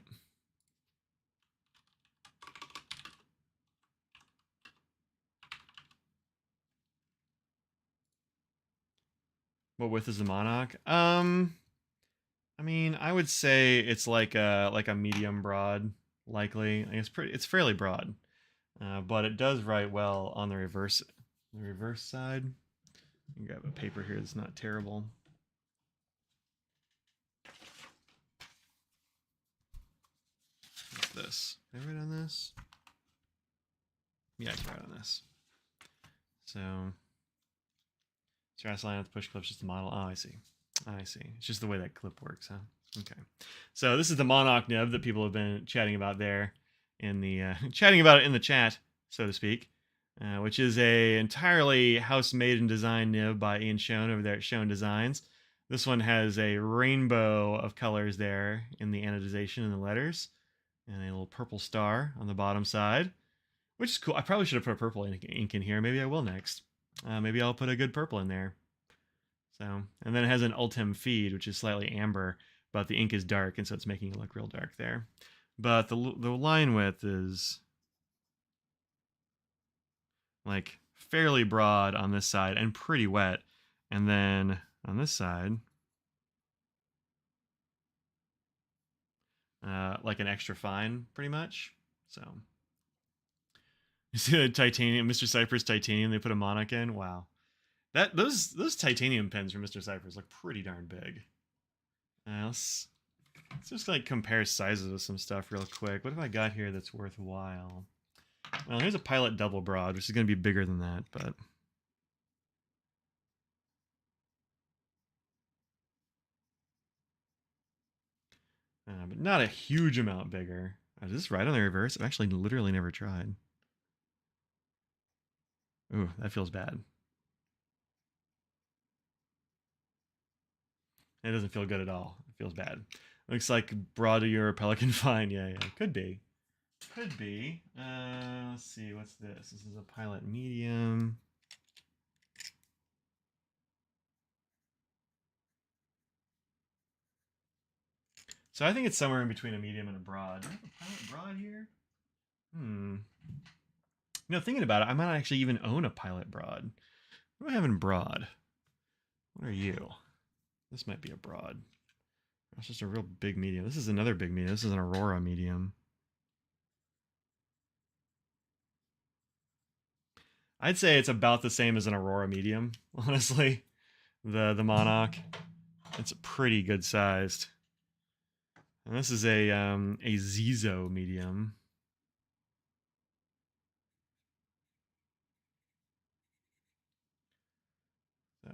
Speaker 1: What width is the Monarch? I mean, I would say it's like a medium broad, likely. I guess it's fairly broad, but it does write well on the reverse side. You can grab a paper here that's not terrible. What's this? Can I write on this? Yeah, I can write on this. So, Stress line with the push clip's just the model. Oh, I see. It's just the way that clip works, huh? Okay. So this is the Monarch nib that people have been chatting about there in the chatting about it in the chat, so to speak, which is a entirely house-made and designed nib by Ian Schoen over there at Schoen Designs. This one has a rainbow of colors there in the anodization and the letters, and a little purple star on the bottom side, which is cool. I probably should have put a purple ink in here. Maybe I will next. Maybe I'll put a good purple in there. So, and then it has an Ultim feed, which is slightly amber, but the ink is dark, and so it's making it look real dark there. but the line width is like fairly broad on this side and pretty wet, and then on this side, like an extra fine, pretty much. So you see the titanium, Mr. Cypress titanium. They put a monarch in. Wow, those titanium pens from Mr. Cypress look pretty darn big. Let's just like compare sizes of some stuff real quick. What have I got here that's worthwhile? Well, here's a Pilot double broad, which is going to be bigger than that, but not a huge amount bigger. Is this right on the reverse? I've actually literally never tried. Ooh, that feels bad. It doesn't feel good at all. It feels bad. Looks like broad or Pelican fine. Yeah, could be. Could be. Let's see. What's this? This is a Pilot medium. So I think it's somewhere in between a medium and a broad. Do I have a Pilot broad here? Thinking about it, I might actually even own a Pilot broad. What do I have in broad? What are you? This might be a broad. That's just a real big medium. This is another big medium. This is an Aurora medium. I'd say it's about the same as an Aurora medium, honestly. The Monarch. It's pretty good sized. And this is a Zizo medium. So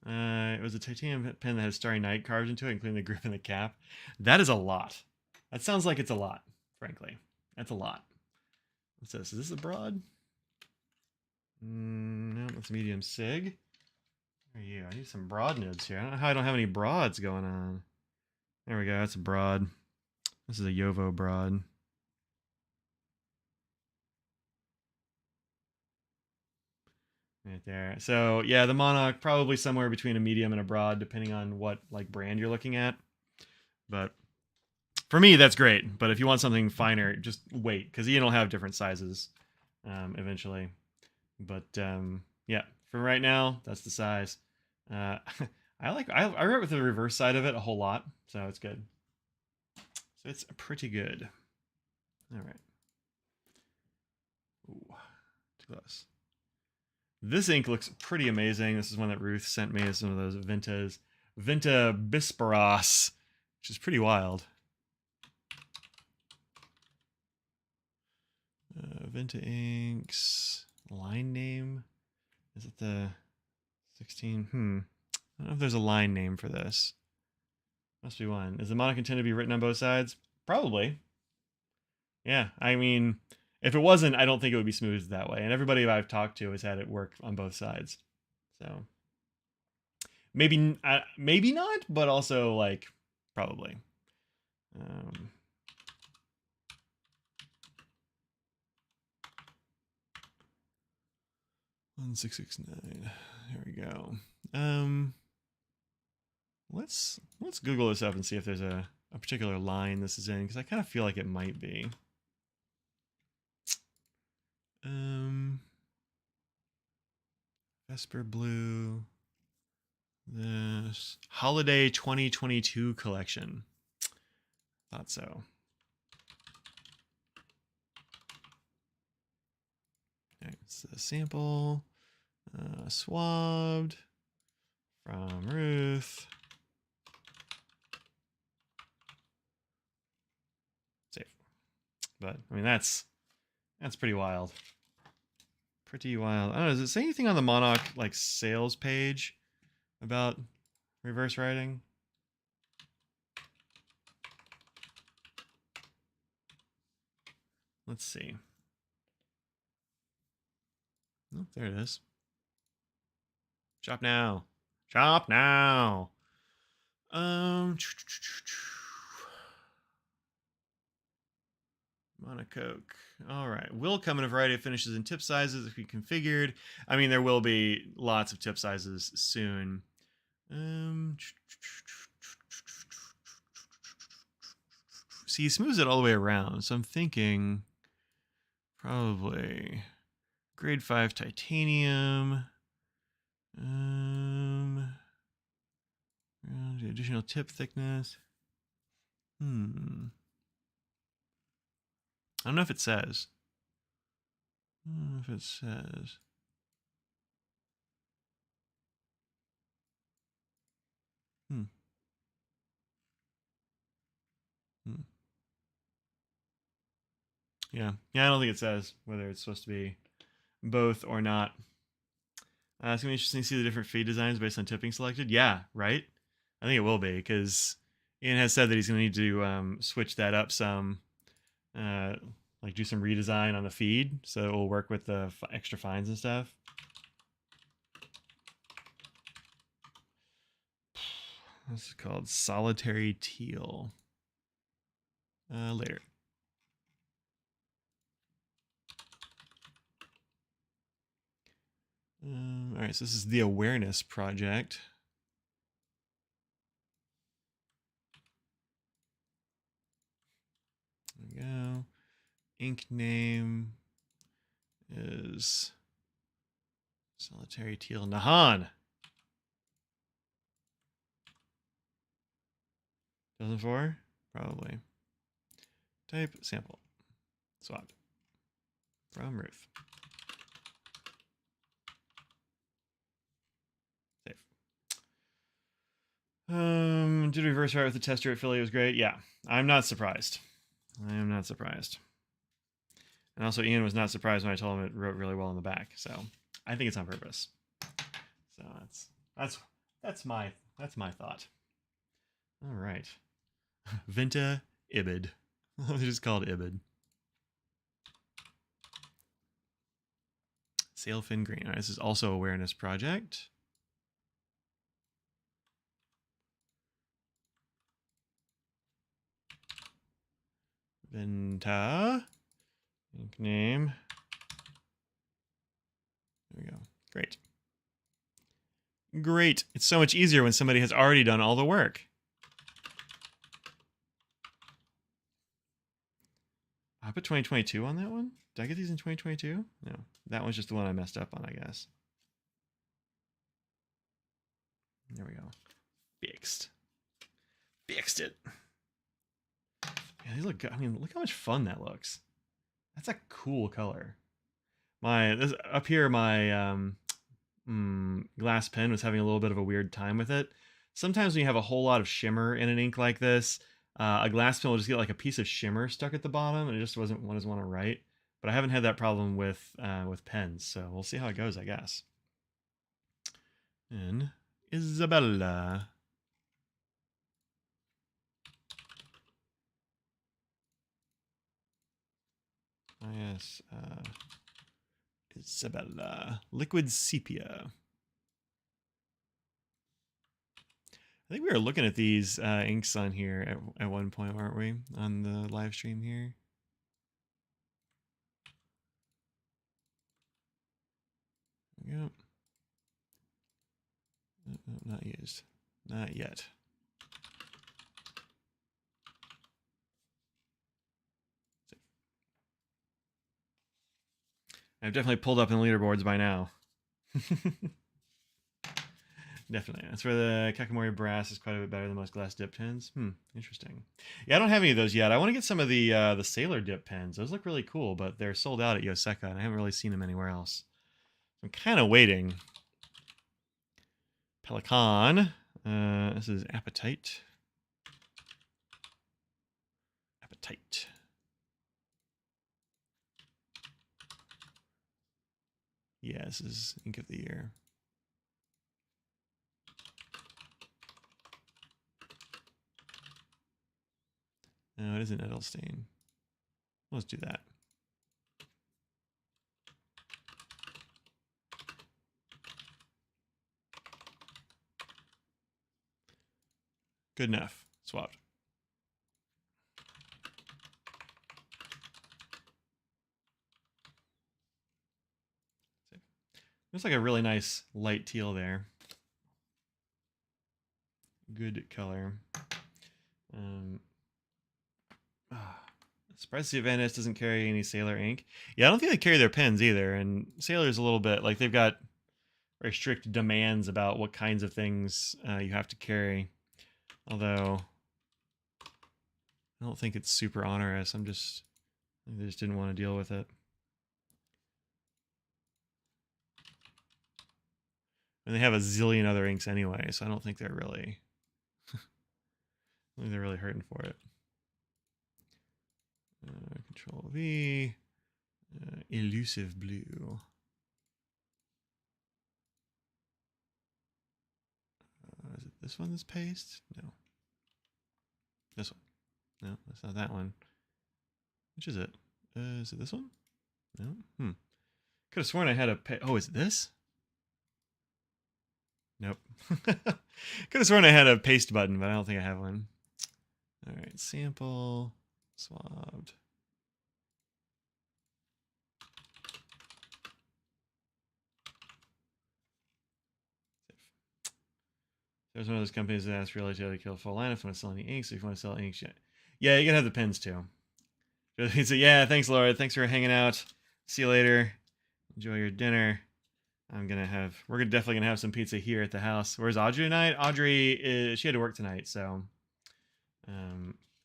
Speaker 1: it was a titanium pen that has Starry Night carved into it, including the grip and the cap. That is a lot. That sounds like it's a lot, frankly. That's a lot. What's this? Is this a broad? No, that's medium sig. Where are you? I need some broad nibs here. I don't know how I don't have any broads going on. There we go. That's a broad. This is a Yovo broad. Right there. So yeah, the Monarch probably somewhere between a medium and a broad, depending on what like brand you're looking at. But for me, that's great. But if you want something finer, just wait, because Ian will have different sizes eventually. But yeah, for right now, that's the size. I wrote with the reverse side of it a whole lot, so it's good. So it's pretty good. All right. Ooh, too close. This ink looks pretty amazing. This is one that Ruth sent me. It's one of those Vinta Bisperos, which is pretty wild. Vinta inks line name. Is it the 16? I don't know if there's a line name for this. Must be one. Is the Monarch intended to be written on both sides? Probably. Yeah, I mean, if it wasn't, I don't think it would be smooth that way. And everybody I've talked to has had it work on both sides. So maybe not, but also like probably. 1669. Here we go. Let's Google this up and see if there's a particular line this is in, because I kind of feel like it might be. Vesper Blue. This Holiday 2022 collection. Thought so. Okay, it's a sample. Swabbed from Ruth. Safe. But I mean that's pretty wild. Pretty wild. I don't know, does it say anything on the Monarch like sales page about reverse writing? Let's see. Oh, there it is. Shop now. Shop now. Monocoque. All right. Will come in a variety of finishes and tip sizes if we configured. I mean, there will be lots of tip sizes soon. See, he smooths it all the way around, so I'm thinking probably grade 5 titanium. Additional tip thickness. I don't know if it says. I don't know if it says. Yeah, I don't think it says whether it's supposed to be both or not. It's gonna be interesting to see the different feed designs based on tipping selected. Yeah, right. I think it will be because Ian has said that he's gonna need to switch that up some, like do some redesign on the feed so it will work with the extra fines and stuff. This is called solitary teal. Later. All right, so this is the awareness project. There we go. Ink name is solitary teal Nahan. 2004? Probably. Type sample. Swap. From Ruth. Save. Did reverse write with the tester at Philly? It was great. Yeah, I'm not surprised. I am not surprised. And also, Ian was not surprised when I told him it wrote really well in the back. So I think it's on purpose. So that's my thought. All right. Vinta Ibid. I'll just call it Ibid. Sailfin green. All right, this is also awareness project. Vinta. Ink name. There we go. Great. Great. It's so much easier when somebody has already done all the work. I put 2022 on that one. Did I get these in 2022? No. That one's just the one I messed up on, I guess. There we go. Fixed. Fixed it. Yeah, these look good. I mean, look how much fun that looks. That's a cool color. Up here, my glass pen was having a little bit of a weird time with it. Sometimes when you have a whole lot of shimmer in an ink like this, a glass pen will just get like a piece of shimmer stuck at the bottom, and it just doesn't want to write. But I haven't had that problem with pens, so we'll see how it goes, I guess. And Isabella. Oh, yes. Isabella. Liquid sepia. I think we were looking at these inks on here at one point, weren't we? On the live stream here. Yep. No, not used. Not yet. I've definitely pulled up in the leaderboards by now. Definitely. That's where the Kakamori brass is quite a bit better than most glass dip pens. Interesting. Yeah, I don't have any of those yet. I want to get some of the Sailor dip pens. Those look really cool, but they're sold out at Yoseka, and I haven't really seen them anywhere else. I'm kind of waiting. Pelican. This is Appetite. Appetite. Yeah, this is Ink of the Year. No, it isn't Edelstein. Let's do that. Good enough. Swapped. Looks like a really nice light teal there. Good color. Surprised the Van Ness doesn't carry any Sailor ink. Yeah, I don't think they carry their pens either. And Sailor's a little bit like they've got very strict demands about what kinds of things you have to carry. Although I don't think it's super onerous. I just didn't want to deal with it. And they have a zillion other inks anyway, so I don't think they're really I think they're really hurting for it. Control V, elusive blue. Is it this one that's paste? No. This one. No, that's not that one. Which is it? Is it this one? No? Could have sworn I had a oh, is it this? Nope. Could have sworn I had a paste button, but I don't think I have one. All right, sample, swabbed. There's one of those companies that asks really to kill a full line if you want to sell any inks. If you want to sell inks, yeah, you can have the pens too. So yeah, thanks, Laura. Thanks for hanging out. See you later. Enjoy your dinner. We're definitely gonna have some pizza here at the house. Where's Audrey tonight? She had to work tonight, so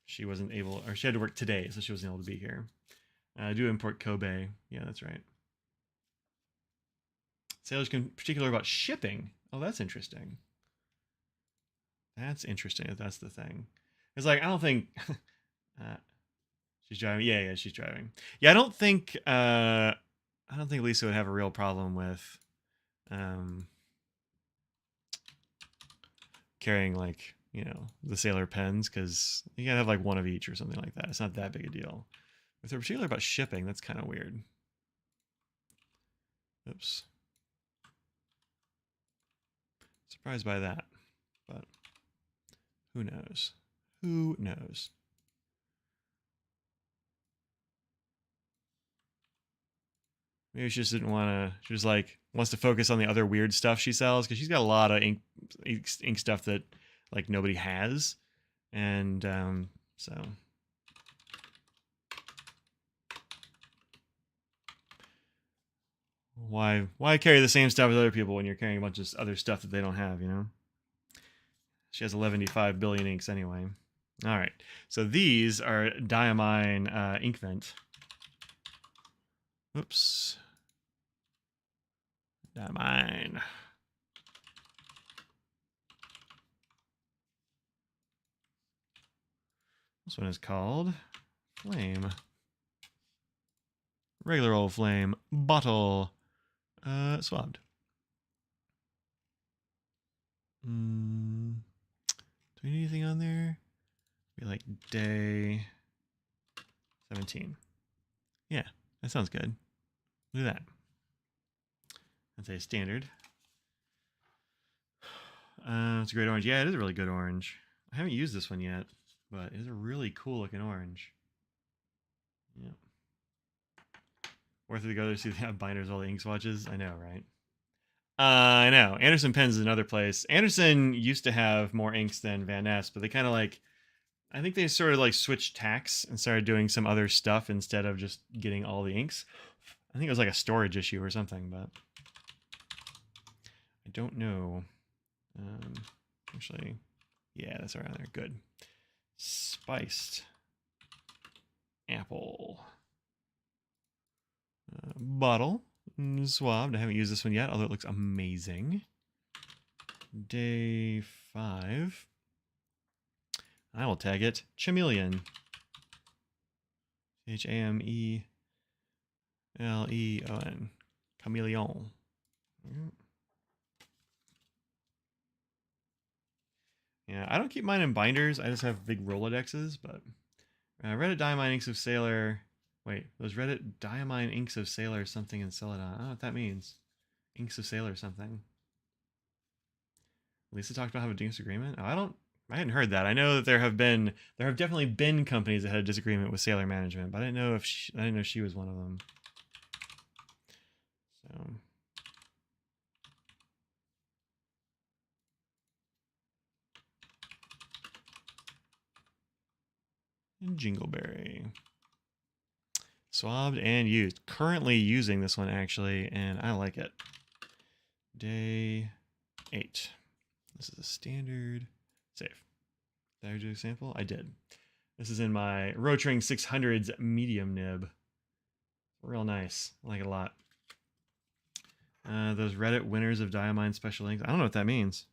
Speaker 1: she wasn't able, or she had to work today, so she wasn't able to be here. I do import Kobe. Yeah, that's right. Sailors can particular about shipping. Oh, that's interesting. That's interesting if that's the thing. It's like I don't think she's driving. Yeah, she's driving. Yeah, I don't think Lisa would have a real problem with carrying like, the Sailor pens, because you gotta have like one of each or something like that. It's not that big a deal. If they're particular about shipping, that's kind of weird. Oops. Surprised by that, but who knows? Who knows? Maybe she just didn't want to. She was like wants to focus on the other weird stuff she sells, because she's got a lot of ink stuff that like nobody has, and so. Why carry the same stuff as other people when you're carrying a bunch of other stuff that they don't have, She has 11.5 billion inks anyway. All right, so these are diamine ink vent. Oops. Diamine. This one is called Flame. Regular old flame. Bottle. Swabbed. Do we need anything on there? Be like day 17. Yeah, that sounds good. Look at that. That's a standard. It's a great orange. Yeah, it is a really good orange. I haven't used this one yet, but it's a really cool looking orange. Yeah. Worth it to go to see the binders, all the ink swatches. I know, right? I know. Anderson Pens is another place. Anderson used to have more inks than Van Ness, but they kind of like, I think they sort of like switched tacks and started doing some other stuff instead of just getting all the inks. I think it was like a storage issue or something, but I don't know. Actually, yeah, that's around there. Good. Spiced apple. Bottle. Swabbed. I haven't used this one yet, although it looks amazing. Day 5. I will tag it Chameleon. Chameleon. Chameleon. Yeah, I don't keep mine in binders. I just have big Rolodexes, but Reddit Diamine Inks of Sailor. Wait, was Reddit Diamine Inks of Sailor something in Celadon? I don't know what that means. Inks of Sailor something. Lisa talked about having a disagreement. Oh, I hadn't heard that. I know that there have definitely been companies that had a disagreement with Sailor management, but I didn't know she was one of them. So. and Jingleberry. Swabbed and used. Currently using this one, actually, and I like it. Day 8. This is a standard save. Did I do a sample? I did. This is in my Rotring 600's medium nib. Real nice. I like it a lot. Those Reddit winners of Diamine special inks. I don't know what that means.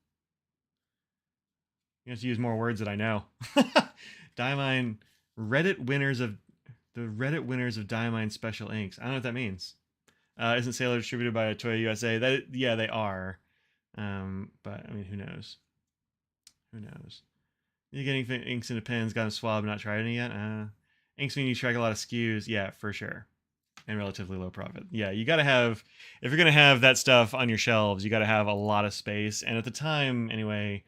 Speaker 1: You have to use more words that I know. Diamine Reddit winners of the Reddit winners of Diamine special inks. I don't know what that means. Isn't Sailor distributed by Toei USA? Yeah, they are. But I mean, who knows? Who knows? You getting inks into pens, got them swabbed, not tried any yet? Inks mean you track a lot of SKUs. Yeah, for sure. And relatively low profit. Yeah, you got to have, if you're going to have that stuff on your shelves, you got to have a lot of space. And at the time, anyway,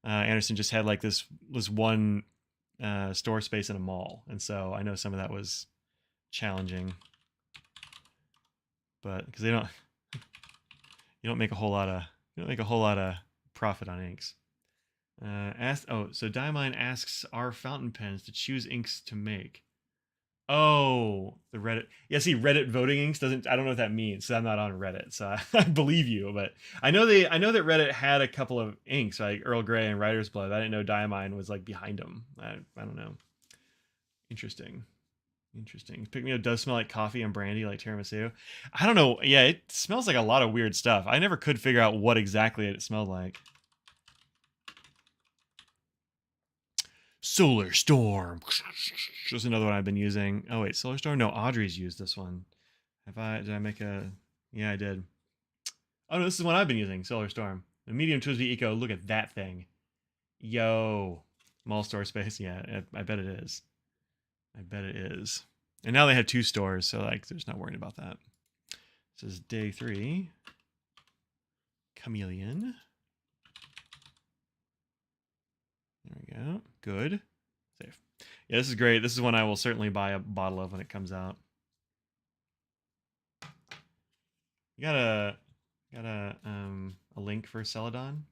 Speaker 1: Anderson just had like this one store space in a mall. And so I know some of that was challenging. But because you don't make a whole lot of profit on inks. So Diamine asks our fountain pens to choose inks to make. Oh, the Reddit. Yeah, see, Reddit voting inks doesn't. I don't know what that means. So I'm not on Reddit, so I believe you. But I know that Reddit had a couple of inks like Earl Grey and Writer's Blood. I didn't know Diamine was like behind them. I don't know. Interesting. Pick me up does smell like coffee and brandy, like tiramisu. I don't know. Yeah, it smells like a lot of weird stuff. I never could figure out what exactly it smelled like. Solar Storm. Just another one I've been using. Oh wait, Solar Storm? No, Audrey's used this one. Did I make a... Yeah, I did. Oh no, this is one I've been using, Solar Storm. The Medium Twisby Eco, look at that thing. Yo. Mall store space, yeah, I bet it is. I bet it is. And now they have 2 stores, so like there's not worried about that. This is day 3. Chameleon. There we go. Good. Safe. Yeah, this is great. This is one I will certainly buy a bottle of when it comes out. You got a link for Celadon?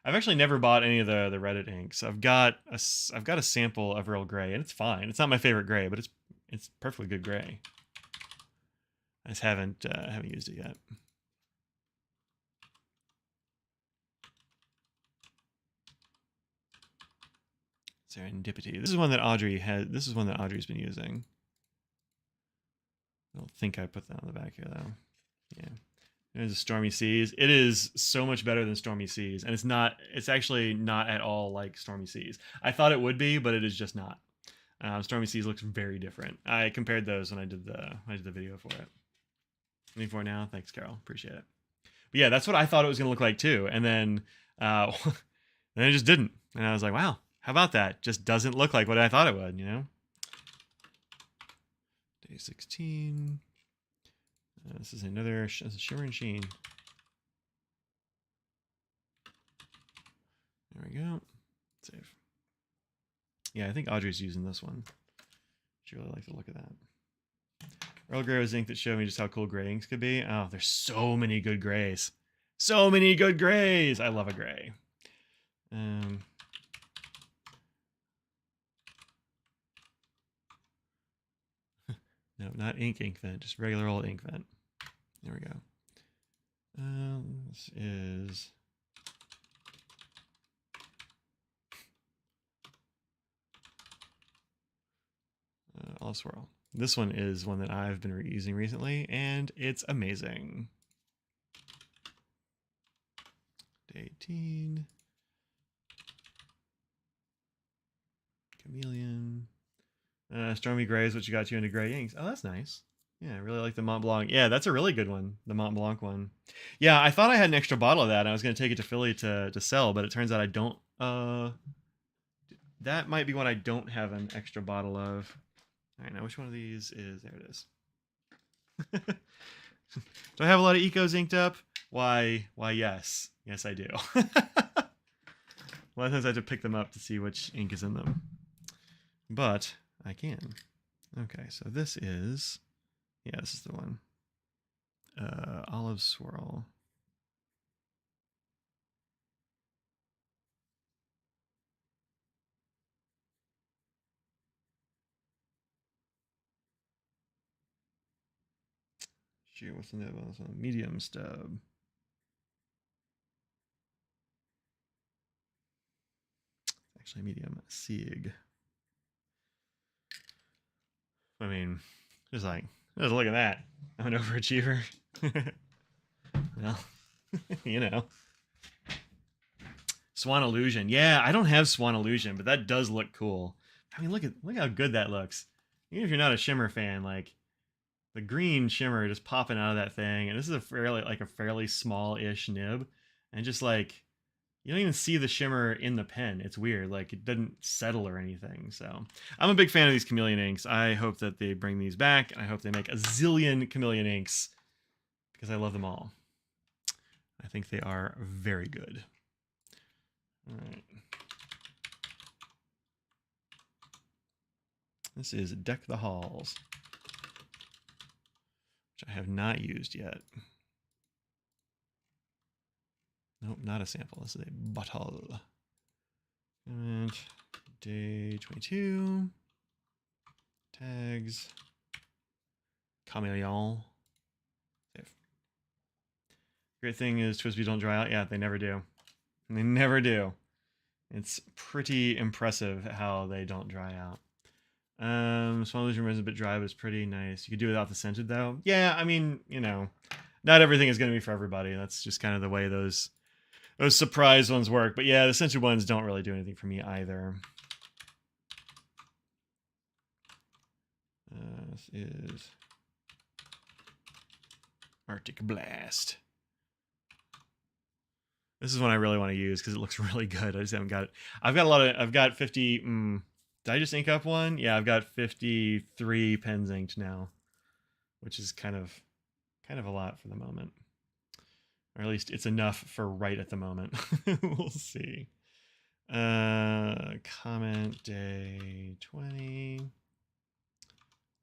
Speaker 1: I've actually never bought any of the Reddit inks. I've got a sample of Earl Grey, and it's fine. It's not my favorite gray, but it's perfectly good gray. I just haven't used it yet. Serendipity. This is one that Audrey had. This is one that Audrey's been using. I don't think I put that on the back here though. Yeah. There's a Stormy Seas. It is so much better than Stormy Seas, and it's actually not at all like Stormy Seas. I thought it would be, but it is just not. Stormy Seas looks very different. I compared those when I did the video for it. 24 now. Thanks, Carol. Appreciate it. But yeah, that's what I thought it was going to look like too. And then then it just didn't. And I was like, wow, how about that? Just doesn't look like what I thought it would, you know? Day 16. This is another Shimmer and Sheen. There we go. Save. Yeah, I think Audrey's using this one. She really likes the look of that. Earl Grey was ink that showed me just how cool gray inks could be. Oh, there's so many good grays. So many good grays. I love a gray. No, not ink vent, just regular old ink vent. There we go. This is Olive Swirl. This one is one that I've been using recently, and it's amazing. Day 18. Chameleon. Stormy Gray is what you got you into gray inks. Oh, that's nice. Yeah, I really like the Mont Blanc. Yeah, that's a really good one, the Mont Blanc one. Yeah, I thought I had an extra bottle of that, and I was going to take it to Philly to sell, but it turns out I don't. That might be one I don't have an extra bottle of. All right, now which one of these is... There it is. Do I have a lot of Ecos inked up? Why, yes. Yes, I do. A lot of times I have to pick them up to see which ink is in them. But I can. Okay, so this is... Yeah, this is the one. Olive Swirl. Shoot, what's the nib on this one? Medium stub. Actually, medium Sieg. I mean, just look at that. I'm an overachiever. Well, you know. Swan Illusion. Yeah, I don't have Swan Illusion, but that does look cool. I mean, look how good that looks. Even if you're not a shimmer fan, like the green shimmer just popping out of that thing, and this is a fairly small-ish nib, and just like you don't even see the shimmer in the pen. It's weird. Like it doesn't settle or anything. So I'm a big fan of these chameleon inks. I hope that they bring these back, and I hope they make a zillion chameleon inks because I love them all. I think they are very good. All right. This is Deck the Halls, which I have not used yet. Nope, not a sample. This is a bottle. And day 22. Tags. Chameleon. Save. Great thing is Twisbies don't dry out. Yeah, they never do. They never do. It's pretty impressive how they don't dry out. Swan Illusion is a bit dry, but it's pretty nice. You could do it without the scented though. Yeah, I mean, you know, not everything is going to be for everybody. That's just kind of the way those surprise ones work. But yeah, the scented ones don't really do anything for me either. This is Arctic Blast. This is one I really want to use because it looks really good. I just haven't got it. I've got 50. Did I just ink up one? Yeah, I've got 53 pens inked now, which is kind of a lot for the moment. Or at least it's enough for right at the moment. We'll see. Comment day 20.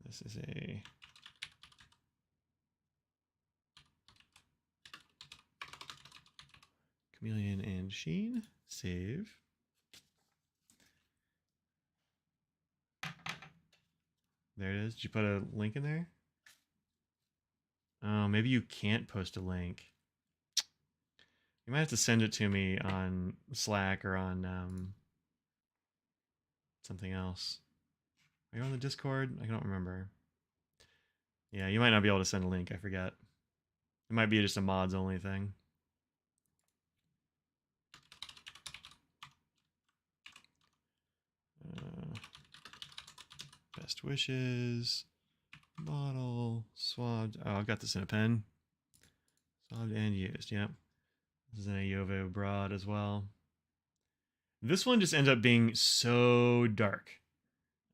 Speaker 1: This is a Chameleon and Sheen. Save. There it is. Did you put a link in there? Oh, maybe you can't post a link. You might have to send it to me on Slack or on something else. Are you on the Discord? I don't remember. Yeah, you might not be able to send a link. I forget. It might be just a mods only thing. Best wishes. Bottle. Swabbed. Oh, I've got this in a pen. Swabbed and used. Yep. This is in a Yovo broad as well. This one just ends up being so dark.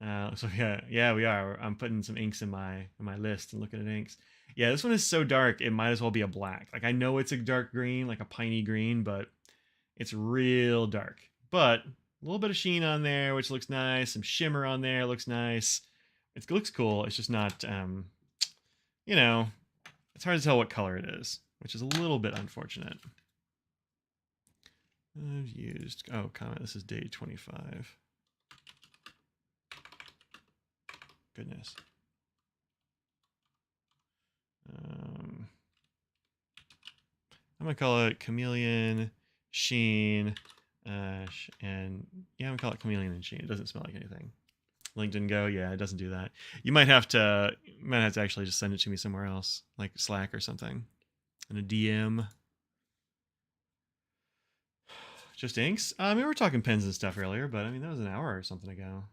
Speaker 1: So yeah, we are. I'm putting some inks in my list and looking at inks. Yeah, this one is so dark, it might as well be a black. Like I know it's a dark green, like a piney green, but it's real dark. But a little bit of sheen on there, which looks nice. Some shimmer on there, looks nice. It looks cool. It's just not, you know, it's hard to tell what color it is, which is a little bit unfortunate. I've used, oh, comment, this is day 25. Goodness. I'm gonna call it Chameleon, Sheen, and yeah, I'm gonna call it Chameleon and Sheen. It doesn't smell like anything. LinkedIn Go, yeah, it doesn't do that. You might have to actually just send it to me somewhere else, like Slack or something, in a DM. Just inks? I mean, we were talking pens and stuff earlier, but I mean, that was an hour or something ago.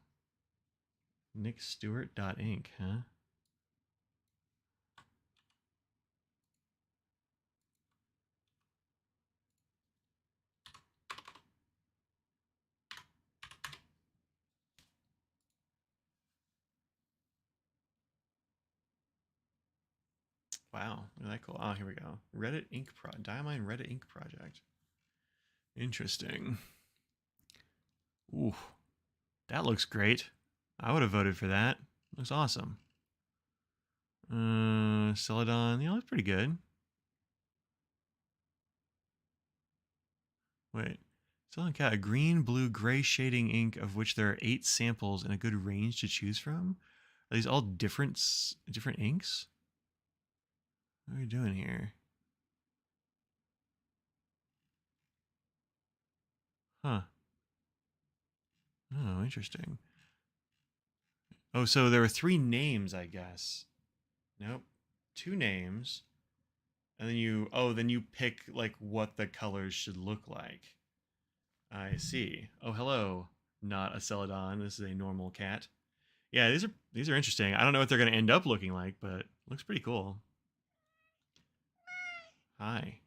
Speaker 1: NickStewart.ink, huh? Wow, look at that cool. Oh, here we go. Reddit ink Diamine Reddit ink project. Interesting. Ooh, that looks great. I would have voted for that. Looks awesome. Celadon, yeah, looks pretty good. Wait, Celadon Cat, a green, blue, gray shading ink of which there are 8 samples and a good range to choose from. Are these all different inks? What are you doing here? Huh. Oh, interesting. Oh, so there were 3 names, I guess. Nope. 2 names. And then you pick like what the colors should look like. I see. Oh, hello. Not a Celadon. This is a normal cat. Yeah, these are interesting. I don't know what they're going to end up looking like, but it looks pretty cool. Hi.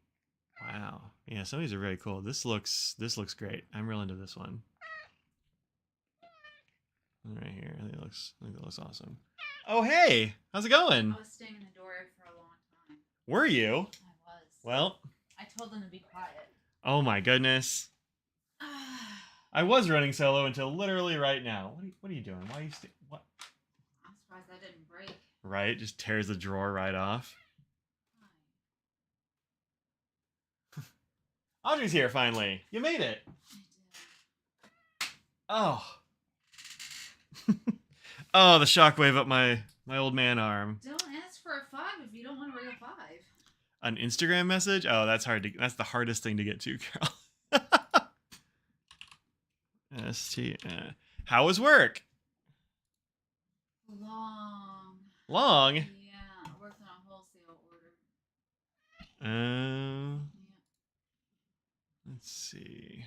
Speaker 1: Wow. Yeah, some of these are very cool. This looks great. I'm real into this one. Right here. I think that looks awesome. Oh, hey. How's it going?
Speaker 2: I was staying in the door for a long time.
Speaker 1: Were you?
Speaker 2: I was.
Speaker 1: Well,
Speaker 2: I told them to be quiet.
Speaker 1: Oh my goodness. I was running solo until literally right now. What are you doing? Why are you what?
Speaker 2: I'm surprised that didn't break.
Speaker 1: Right? Just tears the drawer right off. Audrey's here finally. You made it.
Speaker 2: I did.
Speaker 1: Oh. Oh, the shockwave up my old man arm.
Speaker 2: Don't ask for a 5 if you don't want a real 5.
Speaker 1: An Instagram message? Oh, that's the hardest thing to get to, girl. How was work? Long?
Speaker 2: Yeah, I worked on a wholesale order.
Speaker 1: Yeah. Let's see.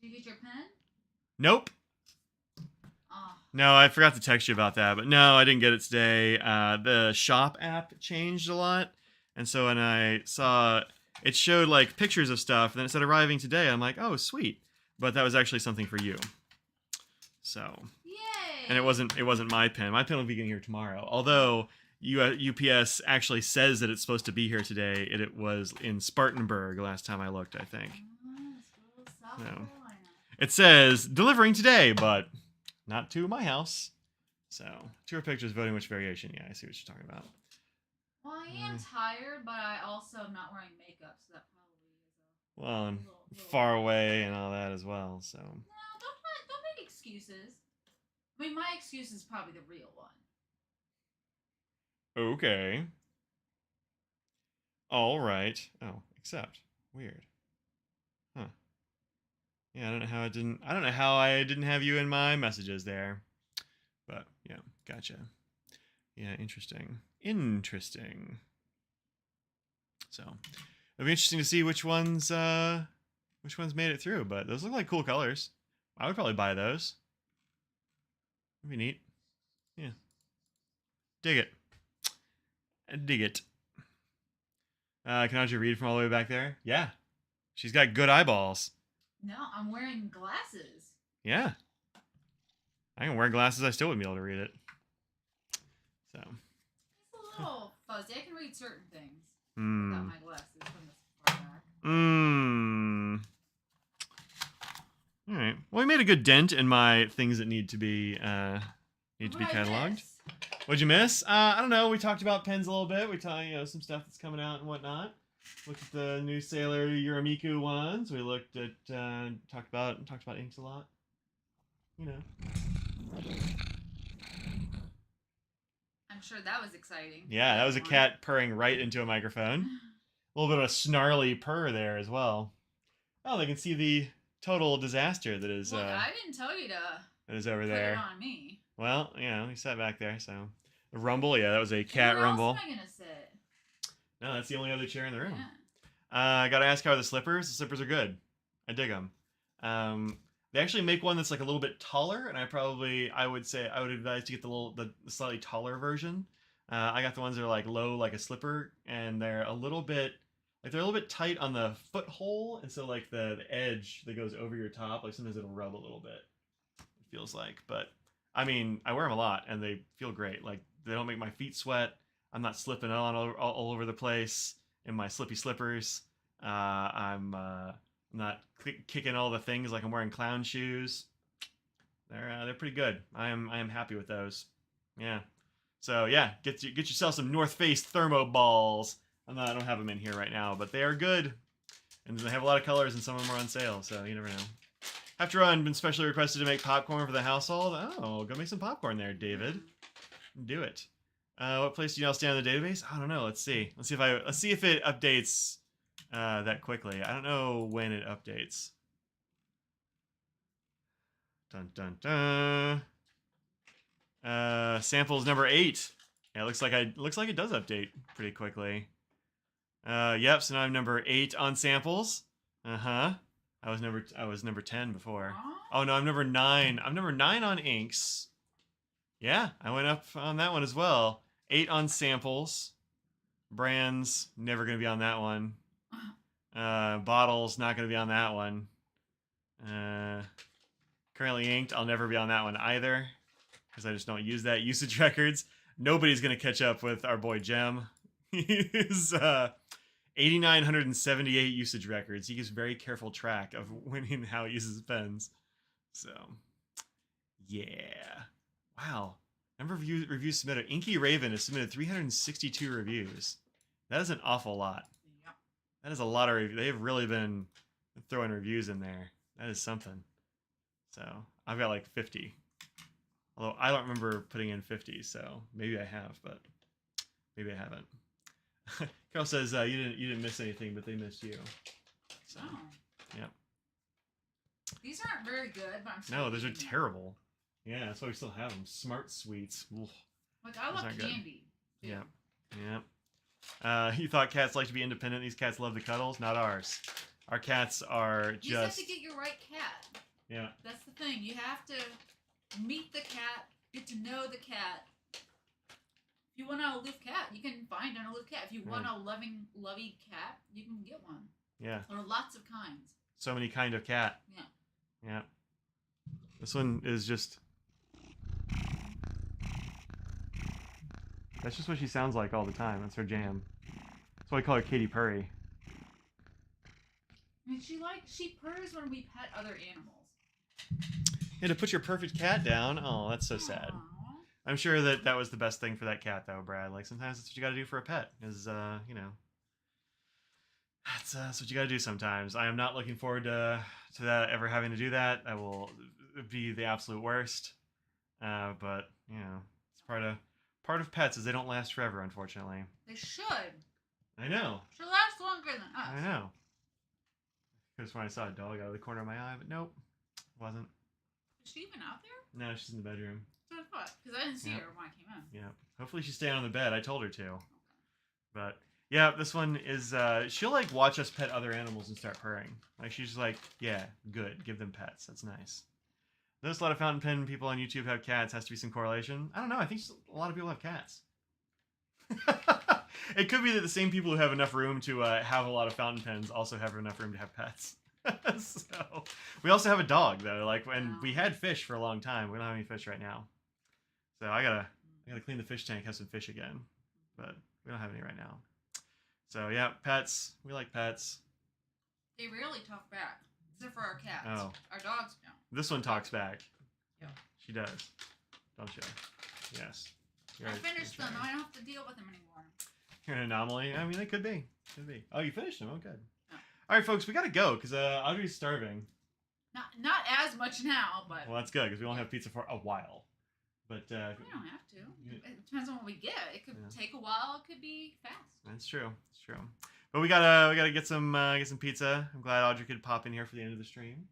Speaker 2: Did you get your pen?
Speaker 1: Nope.
Speaker 2: Oh.
Speaker 1: No, I forgot to text you about that, but no, I didn't get it today. The shop app changed a lot, and so when I saw it showed like pictures of stuff, and then it said arriving today. I'm like, oh, sweet. But that was actually something for you. So.
Speaker 2: Yay!
Speaker 1: And it wasn't my pen. My pen will be getting here tomorrow. Although UPS actually says that it's supposed to be here today. It was in Spartanburg last time I looked, I think.
Speaker 2: South Carolina.
Speaker 1: It says delivering today, but not to my house. So, tour pictures, voting which variation. Yeah, I see what you're talking about.
Speaker 2: Well, I am tired, but I also am not wearing makeup, so that probably is
Speaker 1: well, and far away and all that as well. So.
Speaker 2: No, don't make excuses. I mean, my excuse is probably the real one.
Speaker 1: Okay. All right. Oh, except weird. Huh. Yeah, I don't know how I didn't have you in my messages there. But yeah, gotcha. Yeah, interesting. So, it'll be interesting to see which ones made it through, but those look like cool colors. I would probably buy those. That'd be neat. Yeah. Dig it. I dig it. Can Audrey read from all the way back there? Yeah. She's got good eyeballs.
Speaker 2: No, I'm wearing glasses.
Speaker 1: Yeah. I can wear glasses. I still wouldn't be able to read it. So.
Speaker 2: It's a little fuzzy. I can read certain things
Speaker 1: without
Speaker 2: my glasses from this far back.
Speaker 1: All right. Well, we made a good dent in my things that need to be cataloged. What'd you miss? I don't know. We talked about pens a little bit. We talked, some stuff that's coming out and whatnot. Looked at the new Sailor Uramiku ones. We looked at talked about inks a lot.
Speaker 2: I'm sure that was exciting.
Speaker 1: Yeah, that was a cat purring right into a microphone. A little bit of a snarly purr there as well. Oh, they can see the total disaster that is.
Speaker 2: Look, I didn't tell you to.
Speaker 1: That is over
Speaker 2: put
Speaker 1: there.
Speaker 2: It on me.
Speaker 1: Well, he sat back there, so the rumble. Yeah, that was a cat rumble.
Speaker 2: Where else am I gonna sit?
Speaker 1: No, that's the only other chair in the room.
Speaker 2: Yeah.
Speaker 1: I gotta ask how are the slippers. The slippers are good. I dig them. They actually make one that's like a little bit taller, and I would advise to get the slightly taller version. I got the ones that are like low, like a slipper, and they're a little bit tight on the foothold, and so like the edge that goes over your top, like sometimes it'll rub a little bit. It feels like, but I mean, I wear them a lot, and they feel great. Like they don't make my feet sweat. I'm not slipping on all over the place in my slippy slippers. I'm not kicking all the things like I'm wearing clown shoes. They're pretty good. I am happy with those. Yeah. So yeah, get yourself some North Face thermo balls. I don't have them in here right now, but they are good, and they have a lot of colors, and some of them are on sale. So you never know. After all, I've been specially requested to make popcorn for the household. Oh, go make some popcorn there, David. Do it. What place do you now stand on the database? I don't know. Let's see. Let's see if it updates that quickly. I don't know when it updates. Dun dun dun. Samples number 8. Yeah, it looks like it does update pretty quickly. Yep. So now I'm number 8 on samples. I was number 10 before. Oh no, I'm number 9. I'm number 9 on inks. Yeah, I went up on that one as well. 8 on samples. Brands, never gonna be on that one. Bottles, not gonna be on that one. Currently inked, I'll never be on that one either, because I just don't use that. Usage records, nobody's gonna catch up with our boy Jem. He's 8,978 usage records. He keeps very careful track of when and how he uses pens. So, yeah. Wow. Number of reviews submitted. Inky Raven has submitted 362 reviews. That is an awful lot.
Speaker 2: Yep.
Speaker 1: That is a lot of reviews. They have really been throwing reviews in there. That is something. So, I've got like 50. Although I don't remember putting in 50, so maybe I have, but maybe I haven't. Carl says you didn't miss anything, but they missed you. So,
Speaker 2: Oh.
Speaker 1: Yep.
Speaker 2: These aren't very good, but I'm still
Speaker 1: No, those are
Speaker 2: eating them.
Speaker 1: terrible. Yeah, that's why we still have them. Smart Sweets. Oof.
Speaker 2: Like, I
Speaker 1: Those
Speaker 2: love
Speaker 1: aren't good.
Speaker 2: candy. too.
Speaker 1: Yep. Yep. You thought cats like to be independent. These cats love the cuddles. Not ours. Our cats are
Speaker 2: You just have
Speaker 1: just...
Speaker 2: to get your right cat.
Speaker 1: Yeah.
Speaker 2: That's the thing. You have to meet the cat, get to know the cat. If you want an aloof cat, you can find an aloof cat. If you want a lovey cat, you can get one.
Speaker 1: Yeah.
Speaker 2: There are lots of kinds.
Speaker 1: So many kind of cat.
Speaker 2: Yeah.
Speaker 1: Yeah. This one is just... That's just what she sounds like all the time. That's her jam. That's why I call her Katy Perry.
Speaker 2: And she purrs when we pet other animals.
Speaker 1: Yeah, to put your perfect cat down. Oh, that's so sad.
Speaker 2: Aww.
Speaker 1: I'm sure that was the best thing for that cat, though, Brad. Like, sometimes that's what you gotta do for a pet. Is, you know... That's what you gotta do sometimes. I am not looking forward to that, ever having to do that. I will be the absolute worst. But, you know, it's part of pets is they don't last forever, unfortunately.
Speaker 2: They should.
Speaker 1: I know.
Speaker 2: Should last longer than us.
Speaker 1: I know. Because when I saw a dog out of the corner of my eye, but nope, wasn't.
Speaker 2: Is she even out there?
Speaker 1: No, she's in the bedroom.
Speaker 2: So I thought, because I didn't see
Speaker 1: Yep.
Speaker 2: her when I came in.
Speaker 1: Yeah. Hopefully she's staying on the bed. I told her to.
Speaker 2: Okay.
Speaker 1: But yeah, this one is she'll like watch us pet other animals and start purring. Like she's like, yeah, good. Give them pets. That's nice. Notice a lot of fountain pen people on YouTube have cats. Has to be some correlation. I don't know. I think a lot of people have cats. It could be that the same people who have enough room to have a lot of fountain pens also have enough room to have pets. So we also have a dog though. Like when we had fish for a long time. We don't have any fish right now. So I gotta clean the fish tank, have some fish again. But we don't have any right now. So yeah, pets. We like pets.
Speaker 2: They rarely talk back, except for our cats.
Speaker 1: Oh.
Speaker 2: Our dogs don't.
Speaker 1: This one talks back.
Speaker 2: Yeah.
Speaker 1: She does. Don't you? Yes.
Speaker 2: I finished them. I don't have to deal with them anymore.
Speaker 1: You're an anomaly. I mean, they could be. Could be. Oh, you finished them. Oh, good.
Speaker 2: No.
Speaker 1: All right, folks, we gotta go because Audrey's starving.
Speaker 2: Not as much now, but
Speaker 1: Well, that's good because we won't have pizza for a while. But
Speaker 2: we don't have to. It depends on what we get. It could take a while. It could be fast.
Speaker 1: That's true. It's true. But we gotta get some pizza. I'm glad Audrey could pop in here for the end of the stream.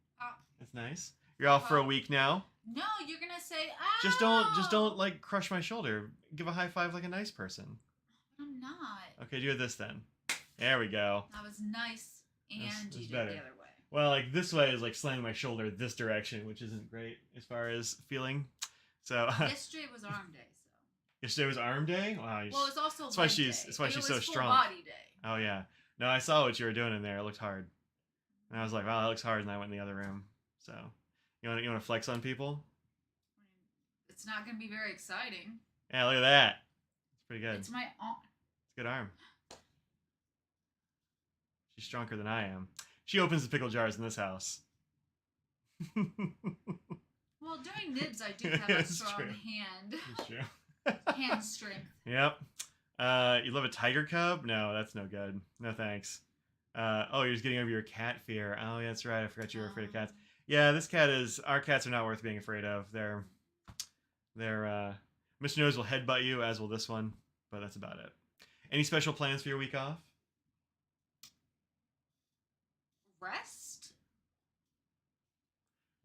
Speaker 1: That's nice. You're off for a week now.
Speaker 2: No, you're gonna say, "Ow!"
Speaker 1: Just don't like crush my shoulder. Give a high five like a nice person.
Speaker 2: I'm not.
Speaker 1: Okay, do this then. There we go.
Speaker 2: I was nice, and
Speaker 1: That's
Speaker 2: you did
Speaker 1: better.
Speaker 2: the other way.
Speaker 1: Well, like this way is like slamming my shoulder this direction, which isn't great as far as feeling. So
Speaker 2: Yesterday was arm day, so.
Speaker 1: yesterday was arm day. Wow.
Speaker 2: Well, it's also
Speaker 1: That's why
Speaker 2: leg
Speaker 1: she's-
Speaker 2: day,
Speaker 1: that's why
Speaker 2: and
Speaker 1: she's
Speaker 2: it
Speaker 1: so
Speaker 2: was full
Speaker 1: strong.
Speaker 2: body day.
Speaker 1: Oh yeah. No, I saw what you were doing in there. It looked hard. And I was like, wow, that looks hard. And I went in the other room. So you want to flex on people?
Speaker 2: It's not gonna be very exciting.
Speaker 1: Yeah, look at that. It's pretty good.
Speaker 2: It's my arm.
Speaker 1: It's a good arm. She's stronger than I am. She opens the pickle jars in this house.
Speaker 2: Well, doing nibs, I do have a
Speaker 1: It's
Speaker 2: strong
Speaker 1: true.
Speaker 2: hand.
Speaker 1: That's true.
Speaker 2: Hand strength.
Speaker 1: Yep. You love a tiger cub? No, that's no good. No thanks. Oh, you're just getting over your cat fear. Oh, yeah, that's right. I forgot you were afraid of cats. Yeah, our cats are not worth being afraid of. I Mr. Nose will headbutt you, as will this one, but that's about it. Any special plans for your week off?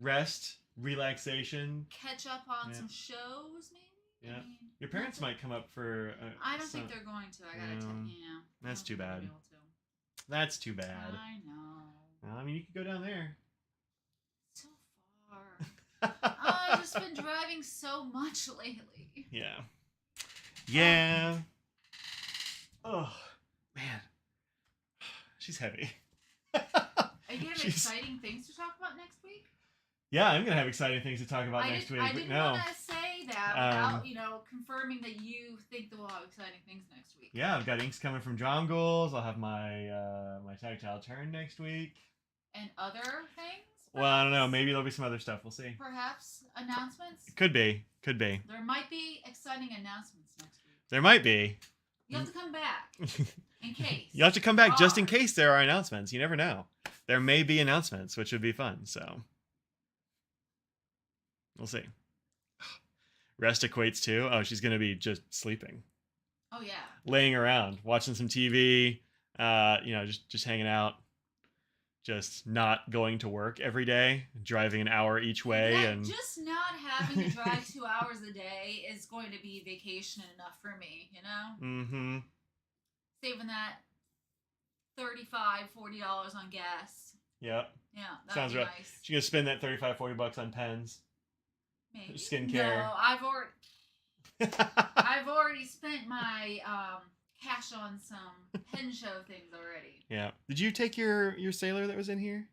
Speaker 1: Rest, relaxation.
Speaker 2: Catch up on
Speaker 1: Yeah.
Speaker 2: some shows, maybe.
Speaker 1: Yeah.
Speaker 2: I mean,
Speaker 1: Your parents might come up for.
Speaker 2: I don't think they're going to. I gotta tell you. Yeah.
Speaker 1: That's too bad.
Speaker 2: Be able to.
Speaker 1: That's too bad.
Speaker 2: I know.
Speaker 1: I mean, you could go down there.
Speaker 2: So far. I've just been driving so much lately.
Speaker 1: Yeah. Yeah. Oh, man. She's heavy.
Speaker 2: Are you gonna have exciting things to talk about next week?
Speaker 1: Yeah, I'm gonna have exciting things to talk about next week.
Speaker 2: I didn't want to say that without, confirming that you think that we'll have exciting things next week.
Speaker 1: Yeah, I've got inks coming from John Goals. I'll have my my tactile turn next week.
Speaker 2: And other things?
Speaker 1: Well, I don't know. Maybe there'll be some other stuff. We'll see.
Speaker 2: Perhaps announcements?
Speaker 1: Could be. Could be.
Speaker 2: There might be exciting announcements next week.
Speaker 1: There might be.
Speaker 2: You'll have to come back. In case.
Speaker 1: You'll have to come back just in case there are announcements. You never know. There may be announcements, which would be fun. So we'll see. Rest equates to, oh, she's going to be just sleeping.
Speaker 2: Oh, yeah.
Speaker 1: Laying around, watching some TV, just hanging out. Just not going to work every day, driving an hour each way. And
Speaker 2: just not having to drive 2 hours a day is going to be vacation enough for me, you know?
Speaker 1: Mm-hmm.
Speaker 2: Saving that $35-$40 on gas.
Speaker 1: Yep.
Speaker 2: Yeah, that
Speaker 1: sounds
Speaker 2: would be
Speaker 1: right.
Speaker 2: nice.
Speaker 1: She's gonna spend that $35-$40 on pens.
Speaker 2: Maybe.
Speaker 1: Skincare.
Speaker 2: No, I've already spent my cash on some pen show things already.
Speaker 1: Yeah. Did you take your sailor that was in here?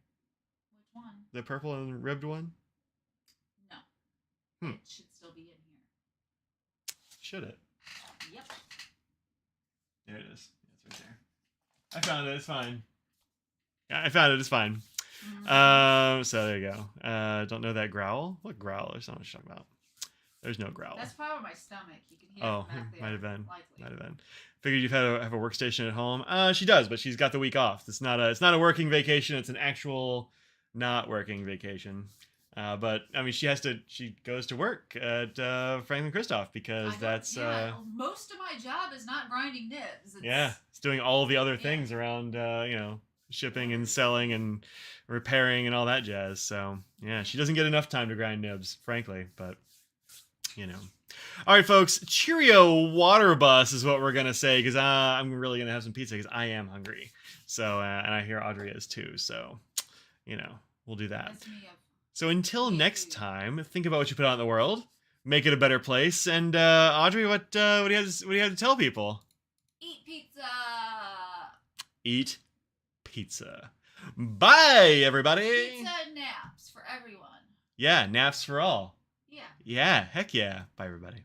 Speaker 2: Which one?
Speaker 1: The purple and ribbed one?
Speaker 2: No. It should still be in here.
Speaker 1: Should it?
Speaker 2: Yep.
Speaker 1: There it is. It's right there. I found it. It's fine. Yeah, I found it. It's fine.
Speaker 2: Mm-hmm.
Speaker 1: So there you go. Don't know that growl? What growl? There's not much to talk about. There's no growl.
Speaker 2: That's probably my stomach. You can hear
Speaker 1: Oh,
Speaker 2: it back there.
Speaker 1: might have been.
Speaker 2: Likely.
Speaker 1: Might have been. Figured you've have a workstation at home. She does, but she's got the week off. It's not a working vacation. It's an actual not working vacation. But I mean, she goes to work at Franklin Christoph because that's
Speaker 2: most of my job is not grinding nibs.
Speaker 1: It's doing all the other things around shipping and selling and repairing and all that jazz. So yeah, she doesn't get enough time to grind nibs, frankly, but all right, folks, Cheerio water bus is what we're gonna say, because I'm really gonna have some pizza because I am hungry. So and I hear Audrey is too, so we'll do that. So until next time, think about what you put out in the world, make it a better place. And Audrey, what do you have to tell people?
Speaker 2: Eat pizza.
Speaker 1: Eat pizza. Bye, everybody.
Speaker 2: Pizza and naps for everyone.
Speaker 1: Yeah, naps for all.
Speaker 2: Yeah.
Speaker 1: Yeah, heck yeah. Bye, everybody.